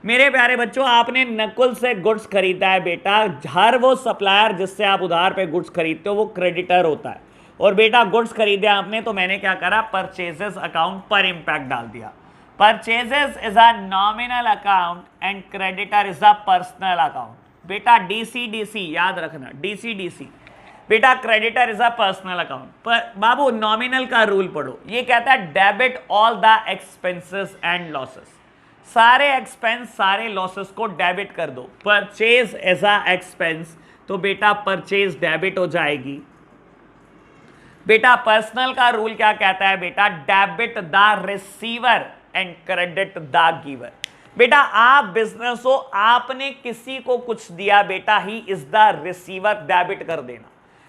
मेरे प्यारे बच्चों आपने नकुल से गुड्स खरीदा है बेटा, हर वो सप्लायर जिससे आप उधार पे गुड्स खरीदते हो वो क्रेडिटर होता है, और बेटा गुड्स खरीदे आपने तो मैंने क्या करा, परचेजेस अकाउंट पर इंपैक्ट डाल दिया। Purchases is a nominal account and creditor is a personal account. बेटा डीसी डीसी याद रखना, डीसी डीसी बेटा creditor is a personal account. पर बाबू नॉमिनल का रूल पढ़ो, ये कहता है debit all the expenses and losses, सारे एक्सपेंस सारे लॉसेस को डेबिट कर दो। परचेज एज अ एक्सपेंस, तो बेटा परचेज डेबिट हो जाएगी। बेटा पर्सनल का रूल क्या कहता है बेटा, debit the receiver and credit the giver. बेटा आप बिजनेस हो, आपने किसी को कुछ दिया बेटा, ही इज द रिसीवर, डेबिट कर देना।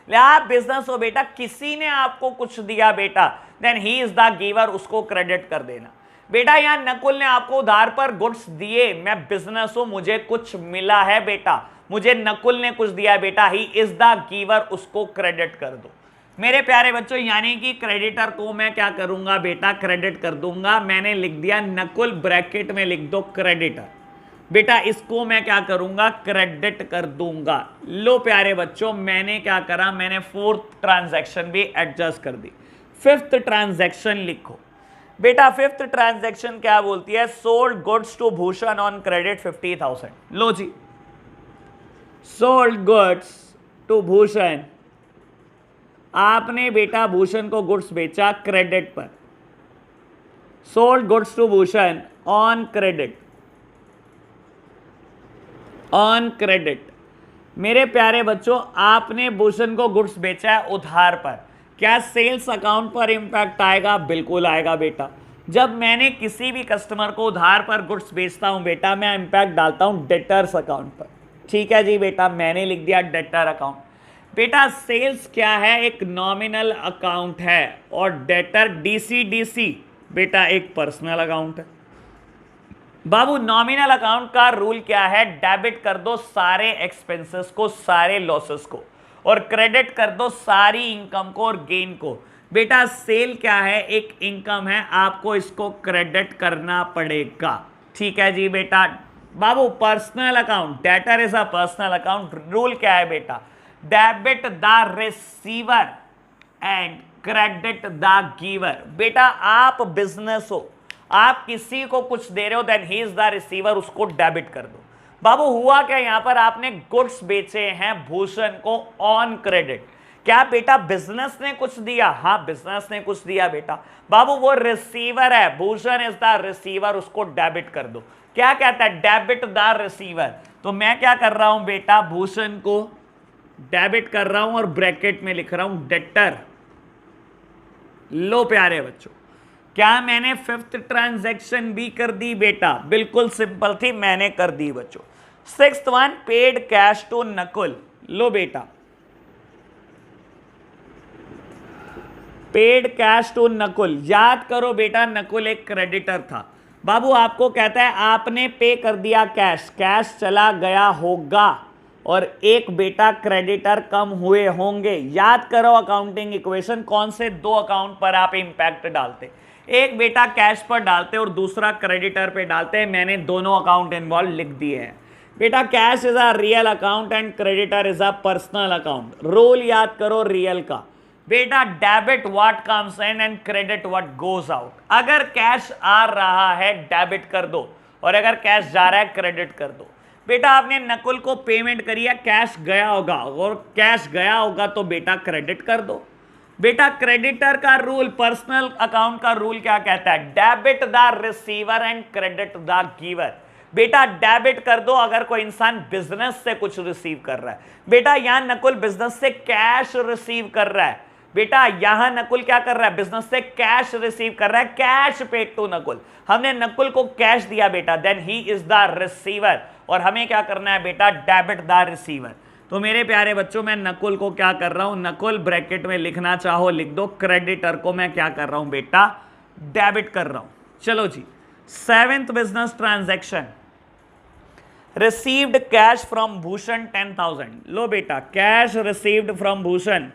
आप बिजनेस हो बेटा, किसी ने आपको कुछ दिया बेटा, then he is the giver, उसको क्रेडिट कर देना। बेटा यहां नकुल ने आपको उधार पर गुड्स दिए, मैं बिजनेस हूं, मुझे कुछ मिला है बेटा, मुझे नकुल ने कुछ दिया बेटा, ही इज द गिवर, उसको क्रेडिट कर दो। मेरे प्यारे बच्चों यानी कि क्रेडिटर को मैं क्या करूंगा बेटा, क्रेडिट कर दूंगा। मैंने लिख दिया नकुल, ब्रैकेट में लिख दो क्रेडिटर, बेटा इसको मैं क्या करूंगा, क्रेडिट कर दूंगा। लो प्यारे बच्चों मैंने क्या करा, मैंने फोर्थ ट्रांजैक्शन भी एडजस्ट कर दी। फिफ्थ ट्रांजैक्शन लिखो बेटा, फिफ्थ ट्रांजैक्शन क्या बोलती है, sold goods to Bhushan on credit 50,000। लो जी, सोल्ड गुड्स टू भूषण, आपने बेटा भूषण को गुड्स बेचा क्रेडिट पर, sold goods to Bhushan on credit, on credit. मेरे प्यारे बच्चों आपने भूषण को गुड्स बेचा है उधार पर, क्या सेल्स अकाउंट पर इंपैक्ट आएगा, बिल्कुल आएगा बेटा। जब मैंने किसी भी कस्टमर को उधार पर गुड्स बेचता हूं बेटा, मैं इंपैक्ट डालता हूं डेटर्स अकाउंट पर। ठीक है जी बेटा, मैंने लिख दिया डेटर अकाउंट। बेटा सेल्स क्या है, एक नॉमिनल अकाउंट है, और डेटर डीसी बेटा एक पर्सनल अकाउंट है। बाबू नॉमिनल अकाउंट का रूल क्या है, डेबिट कर दो सारे एक्सपेंसेस को, सारे लॉसेस को, और क्रेडिट कर दो सारी इनकम को और गेन को। बेटा सेल क्या है, एक इनकम है, आपको इसको क्रेडिट करना पड़ेगा। ठीक है जी बेटा। बाबू personal account, debtor is a personal account, rule क्या है बेटा, debit the receiver and credit the giver. बेटा आप बिजनेस हो, आप किसी को कुछ दे रहे हो, then he is the receiver, उसको डेबिट कर दो। बाबू हुआ क्या, यहां पर आपने गुड्स बेचे हैं भूषण को ऑन क्रेडिट, क्या बेटा बिजनेस ने कुछ दिया, हाँ बिजनेस ने कुछ दिया बेटा। बाबू वो रिसीवर है, भूषण इज द रिसीवर, उसको डेबिट कर दो। क्या कहता है, डेबिट द रिसीवर, तो मैं क्या कर रहा हूं बेटा, भूषण को डेबिट कर रहा हूं और ब्रैकेट में लिख रहा हूं डेटर। लो प्यारे बच्चों, क्या मैंने फिफ्थ ट्रांजैक्शन भी कर दी बेटा, बिल्कुल सिंपल थी, मैंने कर दी बच्चों। Sixth one, paid cash to Nakul. लो बेटा, पेड कैश टू नकुल, याद करो बेटा नकुल एक क्रेडिटर था। बाबू आपको कहता है आपने पे कर दिया कैश, कैश चला गया होगा, और एक बेटा क्रेडिटर कम हुए होंगे। याद करो अकाउंटिंग इक्वेशन, कौन से दो अकाउंट पर आप इंपैक्ट डालते, एक बेटा कैश पर डालते और दूसरा क्रेडिटर पे डालते हैं। मैंने दोनों अकाउंट इन्वॉल्व लिख दिए हैं बेटा। Cash is a real account and creditor is a personal account. Rule याद करो रियल का बेटा, debit what comes in and credit what goes out. अगर कैश आ रहा है डेबिट कर दो, और अगर कैश जा रहा है क्रेडिट कर दो। बेटा आपने नकुल को पेमेंट करी है, कैश गया होगा, और कैश गया होगा तो बेटा क्रेडिट कर दो। बेटा क्रेडिटर का रूल, पर्सनल अकाउंट का रूल क्या कहता है, debit the receiver and credit the giver. बेटा डेबिट कर दो अगर कोई इंसान बिजनेस से कुछ रिसीव कर रहा है। बेटा यहां नकुल बिजनेस से कैश रिसीव कर रहा है, बेटा यहां नकुल क्या कर रहा है, बिजनेस से कैश रिसीव कर रहा है, कैश पेड टू नकुल। हमने नकुल को कैश दिया बेटा, then he is the receiver, और हमें क्या करना है बेटा, डेबिट द रिसीवर। तो मेरे प्यारे बच्चों मैं नकुल को क्या कर रहा हूं, नकुल ब्रैकेट में लिखना चाहो लिख दो, क्रेडिटर को मैं क्या कर रहा हूं बेटा, डेबिट कर रहा हूं। चलो जी, seventh business transaction, received cash from Bhushan 10,000। लो बेटा, कैश रिसीव्ड फ्रॉम भूषण,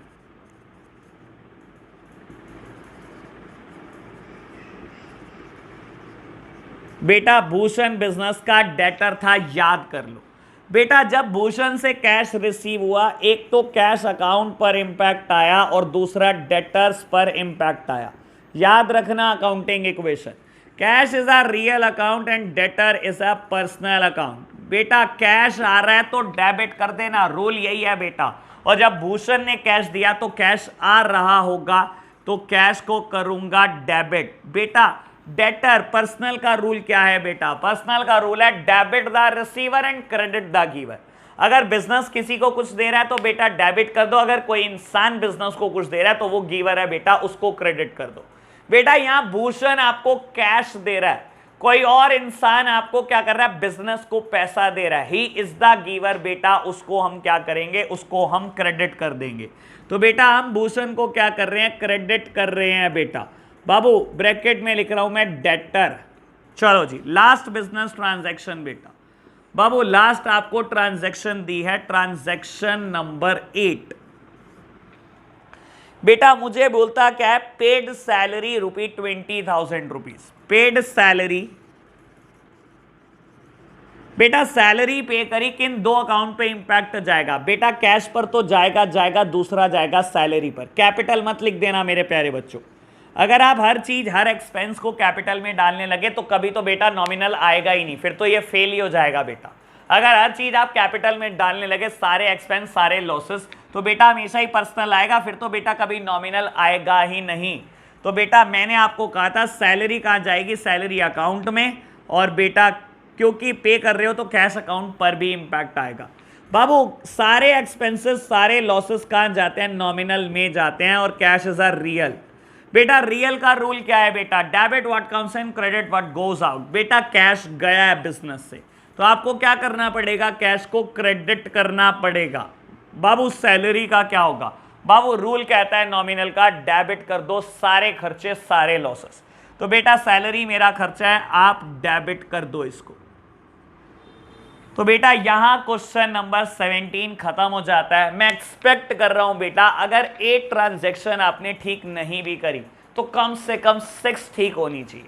बेटा भूषण बिजनेस का डेटर था, याद कर लो बेटा। जब भूषण से कैश रिसीव हुआ, एक तो कैश अकाउंट पर इंपैक्ट आया और दूसरा डेटर्स पर इंपैक्ट आया। याद रखना accounting equation, cash is a real account and debtor is a personal account. बेटा कैश आ रहा है तो डेबिट कर देना, रूल यही है बेटा, और जब भूषण ने कैश दिया तो कैश आ रहा होगा, तो कैश को करूंगा डेबिट। बेटा डेटर पर्सनल का रूल क्या है बेटा? पर्सनल का रूल है debit the receiver and credit the giver. अगर बिजनेस किसी को कुछ दे रहा है तो बेटा डेबिट कर दो, अगर कोई इंसान बिजनेस को कुछ दे रहा है तो वो गिवर है बेटा, उसको क्रेडिट कर दो। बेटा यहां भूषण आपको कैश दे रहा है, कोई और इंसान आपको क्या कर रहा है? बिजनेस को पैसा दे रहा है, ही इज द गिवर बेटा, उसको हम क्या करेंगे? उसको हम क्रेडिट कर देंगे। तो बेटा हम भूषण को क्या कर रहे हैं? क्रेडिट कर रहे हैं बेटा। बाबू ब्रैकेट में लिख रहा हूं मैं डेटर। चलो जी लास्ट बिजनेस ट्रांजैक्शन बेटा। बाबू लास्ट आपको ट्रांजैक्शन दी है, ट्रांजैक्शन नंबर 8। बेटा मुझे बोलता क्या है? Paid salary ₹20,000। पेड सैलरी बेटा, सैलरी पे करी, किन दो अकाउंट पे इंपैक्ट जाएगा? बेटा कैश पर तो जाएगा, दूसरा जाएगा सैलरी पर। कैपिटल मत लिख देना मेरे प्यारे बच्चों। अगर आप हर चीज हर एक्सपेंस को कैपिटल में डालने लगे तो कभी तो बेटा नॉमिनल आएगा ही नहीं, फिर तो ये फेल ही हो जाएगा बेटा। अगर हर चीज आप कैपिटल में डालने लगे, सारे एक्सपेंस सारे लॉसेस, तो बेटा हमेशा ही पर्सनल आएगा, फिर तो बेटा कभी नॉमिनल आएगा ही नहीं। तो बेटा मैंने आपको कहा था सैलरी कहाँ जाएगी? सैलरी अकाउंट में, और बेटा क्योंकि पे कर रहे हो तो कैश अकाउंट पर भी इंपैक्ट आएगा। बाबू सारे एक्सपेंसेस सारे लॉसेस कहाँ जाते हैं? नॉमिनल में जाते हैं, और कैश इज अ रियल। बेटा रियल का रूल क्या है बेटा? Debit what comes in, credit what goes out. बेटा कैश गया है बिजनेस से, तो आपको क्या करना पड़ेगा? कैश को क्रेडिट करना पड़ेगा। बाबू सैलरी का क्या होगा? बाबू रूल कहता है नॉमिनल का डेबिट कर दो सारे खर्चे सारे लॉसेस। तो बेटा सैलरी मेरा खर्चा है, आप डेबिट कर दो इसको। तो बेटा यहां क्वेश्चन नंबर 17 खत्म हो जाता है। मैं एक्सपेक्ट कर रहा हूं बेटा अगर 8 ट्रांजैक्शन आपने ठीक नहीं भी करी तो कम से कम 6 ठीक होनी चाहिए।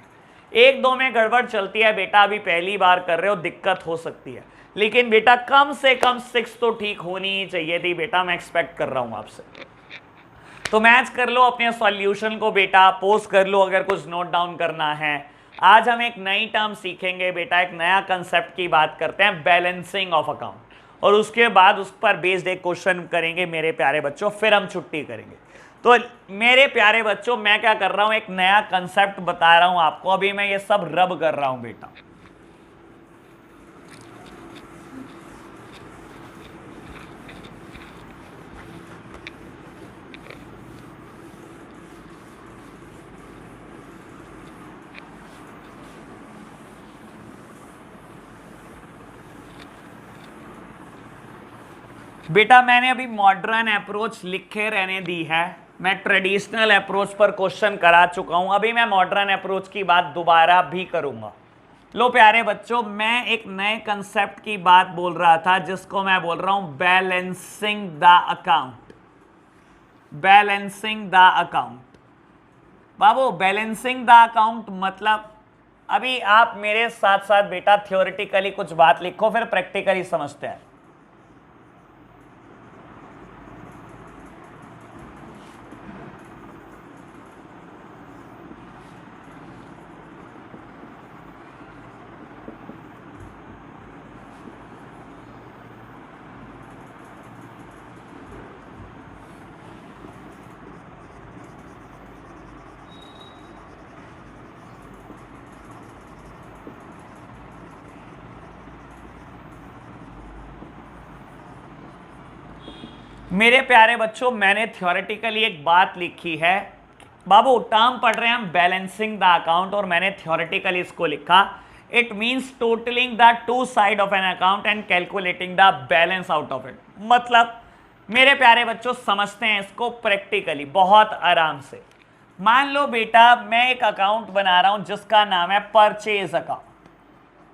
1-2 में गड़बड़ चलती है बेटा, अभी पहली बार कर रहे हो दिक्कत हो सकती है, लेकिन बेटा कम से कम 6 तो ठीक होनी ही चाहिए थी बेटा, मैं एक्सपेक्ट कर रहा हूं आपसे। तो मैच कर लो अपने सॉल्यूशन को बेटा, पोस्ट कर लो अगर कुछ नोट डाउन करना है। आज हम एक नई टर्म सीखेंगे बेटा, एक नया कंसेप्ट की बात करते हैं, बैलेंसिंग ऑफ अकाउंट, और उसके बाद उस पर बेस्ड एक क्वेश्चन करेंगे मेरे प्यारे बच्चों, फिर हम छुट्टी करेंगे। तो मेरे प्यारे बच्चों मैं क्या कर रहा हूं? एक नया कंसेप्ट बता रहा हूं आपको, अभी मैं ये सब रब कर रहा हूं बेटा। बेटा मैंने अभी मॉडर्न अप्रोच लिखे रहने दी है, मैं ट्रेडिशनल अप्रोच पर क्वेश्चन करा चुका हूं, अभी मैं मॉडर्न अप्रोच की बात दोबारा भी करूंगा। लो प्यारे बच्चों, मैं एक नए कंसेप्ट की बात बोल रहा था जिसको मैं बोल रहा हूं balancing the account. Balancing the account. Babu balancing the account मतलब, अभी आप मेरे साथ साथ बेटा थ्योरेटिकली कुछ बात लिखो, फिर प्रैक्टिकली समझते हैं। मेरे प्यारे बच्चों मैंने थ्योरेटिकली एक बात लिखी है, बाबू टर्म पढ़ रहे हैं हम बैलेंसिंग द अकाउंट, और मैंने थ्योरेटिकली इसको लिखा, it means totalling the two side of an account and calculating the balance out of it. मतलब मेरे प्यारे बच्चों समझते हैं इसको प्रैक्टिकली बहुत आराम से। मान लो बेटा मैं एक अकाउंट बना रहा हूं जिसका नाम है परचेज अकाउंट।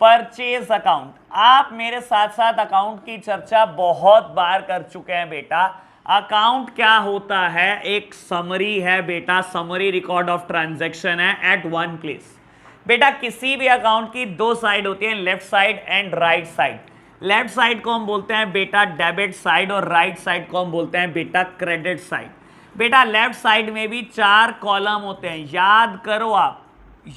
परचेज अकाउंट, आप मेरे साथ साथ अकाउंट की चर्चा बहुत बार कर चुके हैं बेटा। अकाउंट क्या होता है? एक समरी है बेटा, समरी रिकॉर्ड ऑफ ट्रांजैक्शन है एट वन प्लेस। बेटा किसी भी अकाउंट की दो साइड होती है, left side and right side. Left side को हम बोलते हैं बेटा डेबिट साइड, और राइट साइड को हम बोलते हैं बेटा क्रेडिट साइड। बेटा लेफ्ट साइड में भी 4 कॉलम होते हैं, याद करो, आप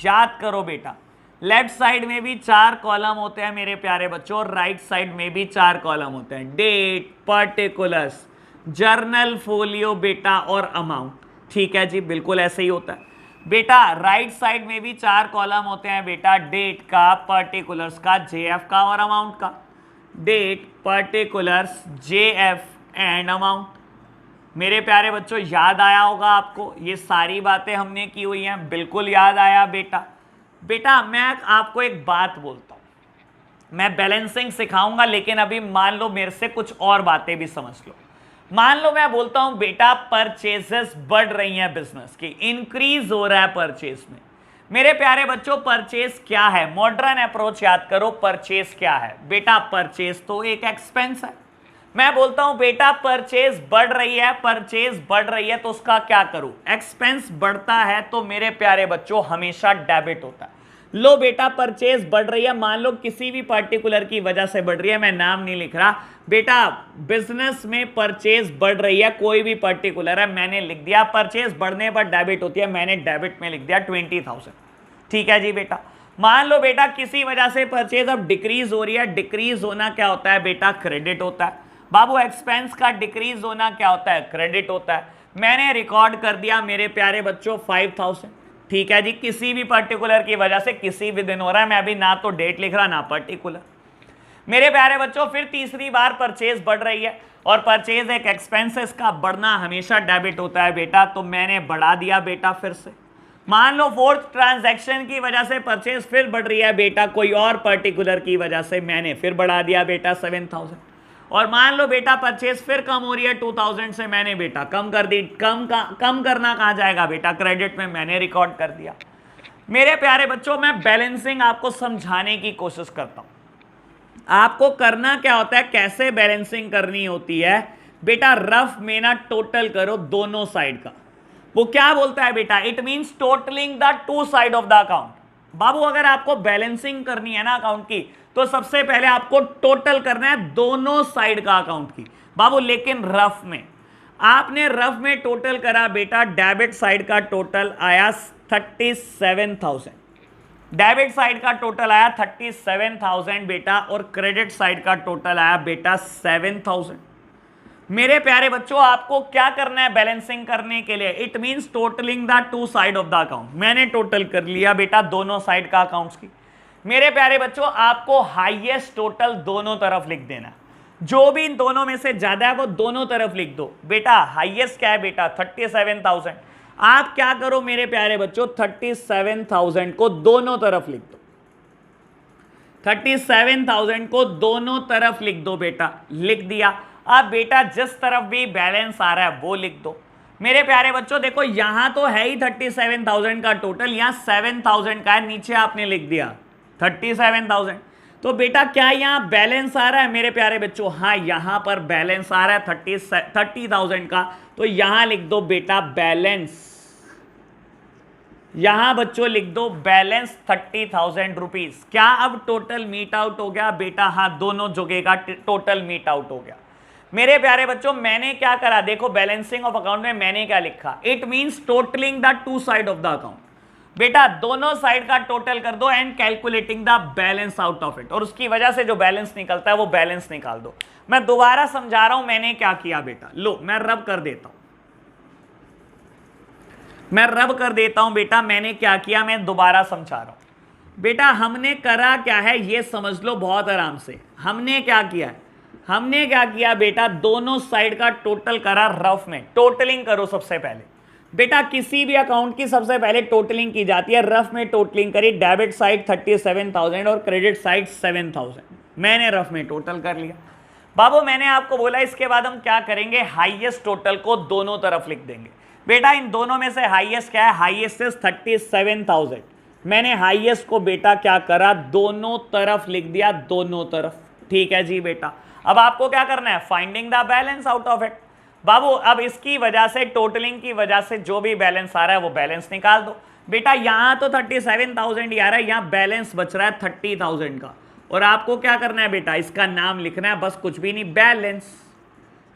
याद करो बेटा, लेफ्ट साइड में भी 4 कॉलम होते हैं मेरे प्यारे बच्चों, और राइट साइड में भी 4 कॉलम होते हैं। डेट, पर्टिकुलर्स, जर्नल फोलियो बेटा और अमाउंट, ठीक है जी, बिल्कुल ऐसे ही होता है बेटा। राइट साइड में भी 4 कॉलम होते हैं बेटा, डेट का, पर्टिकुलर्स का, जेएफ का और अमाउंट का। Date, particulars, JF and amount. मेरे प्यारे बच्चों याद आया होगा आपको, ये सारी बातें हमने की हुई हैं, बिल्कुल याद आया बेटा। बेटा मैं आपको एक बात बोलता हूं, मैं बैलेंसिंग सिखाऊंगा, लेकिन अभी मान लो मेरे से कुछ और बातें भी समझ लो। मान लो मैं बोलता हूं बेटा परचेजेस बढ़ रही हैं बिजनेस की, इंक्रीज हो रहा है परचेज में। मेरे प्यारे बच्चों परचेज क्या है? मॉडर्न अप्रोच याद करो, परचेज क्या है बेटा? परचेज तो एक एक्सपेंस है। मैं बोलता हूं बेटा परचेज बढ़ रही है, परचेज बढ़ रही है तो उसका क्या करूं? एक्सपेंस बढ़ता है तो मेरे प्यारे बच्चों हमेशा डेबिट होता है। लो बेटा परचेज बढ़ रही है, मान लो किसी भी पर्टिकुलर की वजह से बढ़ रही है, मैं नाम नहीं लिख रहा बेटा, बिजनेस में परचेज बढ़ रही है, कोई भी पर्टिकुलर है, मैंने लिख दिया परचेज बढ़ने पर डेबिट होती है, मैंने डेबिट में लिख दिया 20,000, ठीक है जी बेटा। मान लो बेटा किसी वजह से परचेज अब डिक्रीज हो रही है, डिक्रीज होना क्या होता है बेटा? क्रेडिट होता है। बाबू एक्सपेंस का डिक्रीज होना क्या होता है? क्रेडिट होता है। मैंने रिकॉर्ड कर दिया मेरे प्यारे बच्चों 5,000, ठीक है जी, किसी भी पर्टिकुलर की वजह से किसी भी दिन हो रहा है, मैं अभी ना तो डेट लिख रहा ना पर्टिकुलर। मेरे प्यारे बच्चों फिर तीसरी बार परचेज बढ़ रही है, और परचेज एक एक्सपेंसेस का बढ़ना हमेशा डेबिट होता है बेटा, तो मैंने बढ़ा दिया बेटा फिर से। मान लो फोर्थ ट्रांजैक्शन की वजह से परचेज फिर बढ़ रही है बेटा, कोई और पर्टिकुलर की वजह से, मैंने फिर बढ़ा दिया बेटा 7,000। और मान लो बेटा परचेज फिर कम हो रही है 2,000 से, मैंने बेटा कम कर दी। कम करना कहाँ जाएगा बेटा? क्रेडिट में, मैंने रिकॉर्ड कर दिया। मेरे प्यारे बच्चों मैं बैलेंसिंग आपको समझाने की कोशिश करता हूं। आपको करना क्या होता है, कैसे बैलेंसिंग करनी होती है बेटा? रफ में ना टोटल करो दोनों साइड का। वो क्या बोलता है बेटा? It means totalling the two side of the account. बाबू अगर आपको बैलेंसिंग करनी है ना अकाउंट की, तो सबसे पहले आपको टोटल करना है दोनों साइड का अकाउंट की बाबू, लेकिन रफ में। आपने रफ में टोटल करा बेटा, डेबिट साइड का टोटल आया 37,000, डेबिट साइड का टोटल आया 37,000 बेटा, और क्रेडिट साइड का टोटल आया बेटा 7,000। मेरे प्यारे बच्चों आपको क्या करना है बैलेंसिंग करने के लिए? It means totalling the two side of the account. मैंने टोटल कर लिया बेटा दोनों साइड का अकाउंट्स की। मेरे प्यारे बच्चों आपको हाईएस्ट टोटल दोनों तरफ लिख देना, जो भी इन दोनों में से ज्यादा है वो दोनों तरफ लिख दो बेटा। हाईएस्ट क्या है बेटा? 37,000। आप क्या करो मेरे प्यारे बच्चों, 37,000 को दोनों तरफ लिख दो, 37,000 को दोनों तरफ लिख दो बेटा। लिख दिया। अब बेटा जिस तरफ भी बैलेंस आ रहा है वो लिख दो। मेरे प्यारे बच्चों देखो यहां तो है ही 37,000 का टोटल, यहां 7,000 का है, नीचे आपने लिख दिया 37,000। तो बेटा क्या यहां बैलेंस आ रहा है मेरे प्यारे बच्चों? हाँ यहां पर बैलेंस आ रहा है 30,000 का, तो यहां लिख दो बेटा बैलेंस। यहां बच्चों लिख दो बैलेंस 30,000 रुपीज। क्या अब टोटल मीट आउट हो गया बेटा? हाँ दोनों जगह का टोटल मीट आउट हो गया। मेरे प्यारे बच्चों मैंने क्या करा, देखो बैलेंसिंग ऑफ अकाउंट में मैंने क्या लिखा? It means totalling the two side of the account. बेटा दोनों साइड का टोटल कर दो and calculating the balance out of it, और उसकी वजह से जो बैलेंस निकलता है वो बैलेंस निकाल दो। मैं दोबारा समझा रहा हूं मैंने क्या किया बेटा। लो मैं रब कर देता हूं, मैं रब कर देता हूं बेटा। मैंने क्या किया मैं दोबारा समझा रहा हूं बेटा। हमने करा क्या है ये समझ लो बहुत आराम से। हमने क्या किया है, हमने क्या किया बेटा, दोनों साइड का टोटल करा रफ में। टोटलिंग करो सबसे पहले बेटा, किसी भी अकाउंट की सबसे पहले टोटलिंग की जाती है। रफ में टोटलिंग करी, डेबिट साइड 37,000 और क्रेडिट साइड 7,000। मैंने रफ में टोटल कर लिया। बाबू मैंने आपको बोला इसके बाद हम क्या करेंगे, हाईएस्ट टोटल को दोनों तरफ लिख देंगे। बेटा इन दोनों में से हाईएस्ट क्या है? Highest is 37,000। मैंने हाईएस्ट को बेटा क्या करा, दोनों तरफ लिख दिया, दोनों तरफ। ठीक है जी बेटा। अब आपको क्या करना है, finding the balance out of it. बाबू अब इसकी वजह से, टोटलिंग की वजह से जो भी बैलेंस आ रहा है वो बैलेंस निकाल दो। बेटा यहां तो 37,000 ही आ रहा है, यहां बैलेंस बच रहा है 30,000 का, और आपको क्या करना है बेटा, इसका नाम लिखना है, बस कुछ भी नहीं, बैलेंस।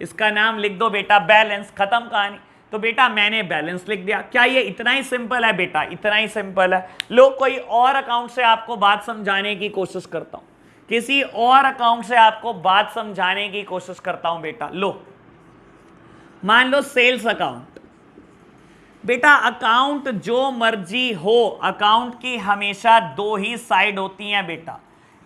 इसका नाम लिख दो बेटा बैलेंस, खत्म कहानी। तो बेटा मैंने बैलेंस लिख दिया। क्या ये इतना ही सिंपल है बेटा? इतना ही सिंपल है। लो कोई और अकाउंट से आपको बात समझाने की कोशिश करता हूं, किसी और अकाउंट से आपको बात समझाने की कोशिश करता हूं बेटा। लो मान लो सेल्स अकाउंट। बेटा अकाउंट जो मर्जी हो, अकाउंट की हमेशा दो ही साइड होती हैं बेटा,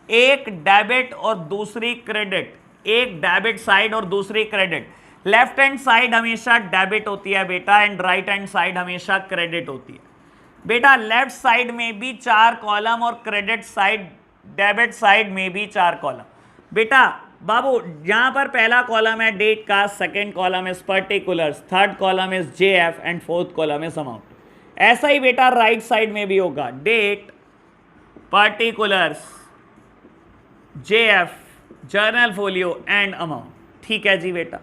एक डेबिट और दूसरी क्रेडिट, एक डेबिट साइड और दूसरी क्रेडिट। लेफ्ट हैंड साइड हमेशा डेबिट होती है बेटा एंड राइट हैंड साइड हमेशा क्रेडिट होती है बेटा। लेफ्ट साइड में भी 4 कॉलम और क्रेडिट साइड, डेबिट साइड में भी 4 कॉलम। बेटा बाबू यहां पर पहला कॉलम है डेट का, second column is particulars, third column is JF and fourth column is amount. ऐसा ही बेटा राइट साइड में भी होगा, date, particulars, JF, journal folio and amount. ठीक है जी बेटा।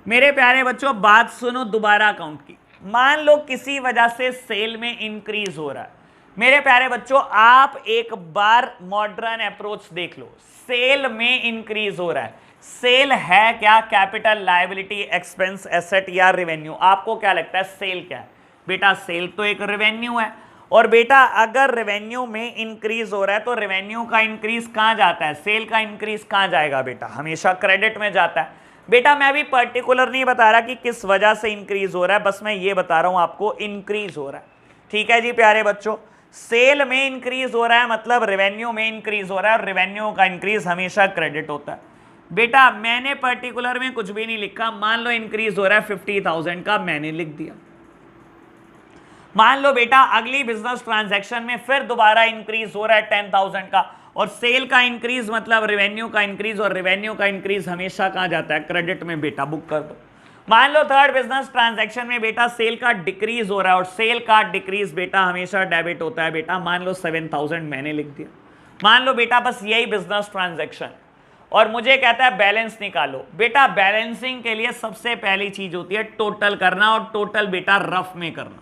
मेरे प्यारे बच्चों बात सुनो दोबारा अकाउंट की। मान लो किसी वजह से सेल में इंक्रीज हो रहा है। मेरे प्यारे बच्चों आप एक बार मॉडर्न अप्रोच देख लो, सेल में इंक्रीज हो रहा है। सेल है क्या? कैपिटल, लायबिलिटी, एक्सपेंस, एसेट या रेवेन्यू? आपको क्या लगता है सेल क्या है? बेटा सेल तो एक रेवेन्यू है। और बेटा अगर रेवेन्यू में इंक्रीज हो रहा है तो रेवेन्यू का इंक्रीज कहां जाता है? सेल का इंक्रीज कहां जाएगा बेटा? हमेशा क्रेडिट में जाता है। बेटा मैं अभी पर्टिकुलर नहीं बता रहा कि किस वजह से इंक्रीज हो रहा है, बस मैं ये बता रहा हूं आपको इंक्रीज हो रहा है। ठीक है जी प्यारे बच्चों, सेल में इंक्रीज हो रहा है मतलब रेवेन्यू में इंक्रीज हो रहा है और रेवेन्यू का इंक्रीज हमेशा क्रेडिट होता है। बेटा मैंने पर्टिकुलर में कुछ भी नहीं लिखा, मान लो इंक्रीज हो रहा है 50,000 का, मैंने लिख दिया। मान लो बेटा अगली बिजनेस ट्रांजैक्शन में फिर दोबारा इंक्रीज हो रहा है 10,000 का, और सेल का इंक्रीज मतलब रेवेन्यू का इंक्रीज, और रेवेन्यू का इंक्रीज हमेशा कहां जाता है? क्रेडिट में बेटा, बुक कर दो। मान लो थर्ड बिजनेस ट्रांजैक्शन में बेटा सेल का डिक्रीज हो रहा है और सेल का डिक्रीज बेटा हमेशा डेबिट होता है बेटा। मान लो 7,000 मैंने लिख दिया। मान लो बेटा बस यही बिजनेस ट्रांजैक्शन, और मुझे कहता है बैलेंस निकालो। बेटा बैलेंसिंग के लिए सबसे पहली चीज होती है टोटल करना, और टोटल बेटा रफ में करना।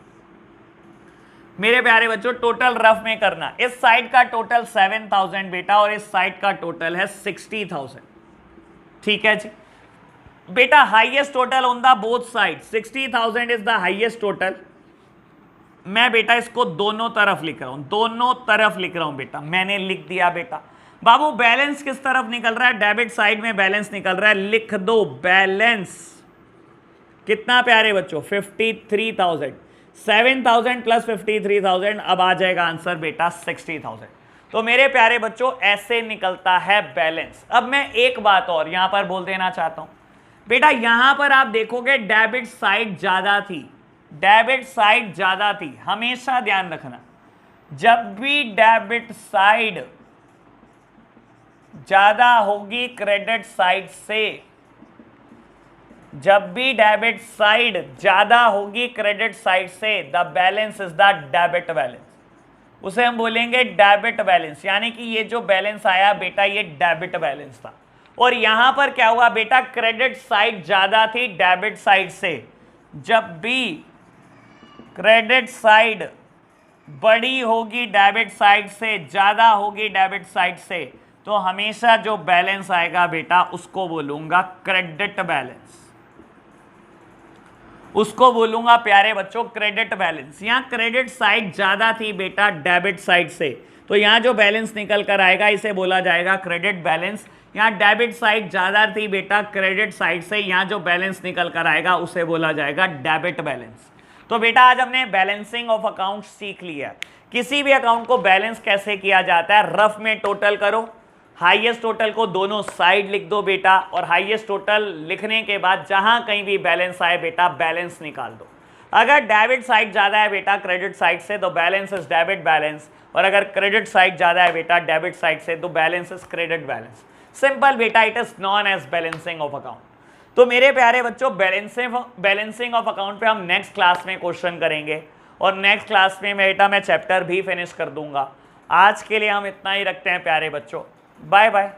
मेरे प्यारे बच्चों टोटल रफ में करना। इस साइड का टोटल 7,000 बेटा और इस साइड का टोटल है 60,000। ठीक है जी बेटा, highest total on the both side 60,000 is the highest total. मैं बेटा इसको दोनों तरफ लिख रहा हूं, दोनों तरफ लिख रहा हूं बेटा, मैंने लिख दिया बेटा। बाबू बैलेंस किस तरफ निकल रहा है? डेबिट साइड में बैलेंस निकल रहा है, लिख दो बैलेंस कितना प्यारे बच्चों? 53,000। 7,000 प्लस 53,000, अब आ जाएगा आंसर बेटा 60,000। तो मेरे प्यारे बच्चों ऐसे निकलता है बैलेंस। अब मैं एक बात और यहां पर बोल देना चाहता हूं बेटा, यहां पर आप देखोगे डेबिट साइड ज्यादा थी, डेबिट साइड ज्यादा थी। हमेशा ध्यान रखना जब भी डेबिट साइड ज्यादा होगी क्रेडिट साइड से, जब भी डेबिट साइड ज्यादा होगी क्रेडिट साइड से, the balance is the debit balance, उसे हम बोलेंगे डेबिट बैलेंस। यानी कि ये जो बैलेंस आया बेटा ये डेबिट बैलेंस था। और यहां पर क्या हुआ बेटा? क्रेडिट साइड ज्यादा थी डेबिट साइड से। जब भी क्रेडिट साइड बड़ी होगी डेबिट साइड से, ज्यादा होगी डेबिट साइड से, तो हमेशा जो बैलेंस आएगा बेटा उसको बोलूंगा क्रेडिट बैलेंस, उसको बोलूंगा प्यारे बच्चों क्रेडिट बैलेंस। यहां क्रेडिट साइड ज्यादा थी बेटा डेबिट साइड से, तो यहां जो बैलेंस निकल कर आएगा इसे बोला जाएगा क्रेडिट बैलेंस। यहां डेबिट साइड ज्यादा थी बेटा क्रेडिट साइड से, यहां जो बैलेंस निकल कर आएगा उसे बोला जाएगा डेबिट बैलेंस। तो बेटा आज हमने बैलेंसिंग ऑफ अकाउंट सीख लिया। किसी भी अकाउंट को बैलेंस कैसे किया जाता है? रफ में टोटल करो, हाईएस्ट टोटल को दोनों साइड लिख दो बेटा, और हाईएस्ट टोटल लिखने के बाद जहां कहीं भी बैलेंस आए बेटा बैलेंस निकाल दो। अगर डेबिट साइड ज्यादा है बेटा क्रेडिट साइड से तो बैलेंस इज डेबिट बैलेंस, और अगर क्रेडिट साइड ज्यादा है बेटा डेबिट साइड से तो balance is credit balance. Simple बेटा, it is known as balancing of account. तो मेरे प्यारे बच्चों बैलेंसिंग ऑफ अकाउंट पे हम नेक्स्ट क्लास में क्वेश्चन करेंगे, और नेक्स्ट क्लास में बेटा मैं चैप्टर भी फिनिश कर दूंगा। आज के लिए हम इतना ही रखते हैं प्यारे बच्चों, बाय बाय।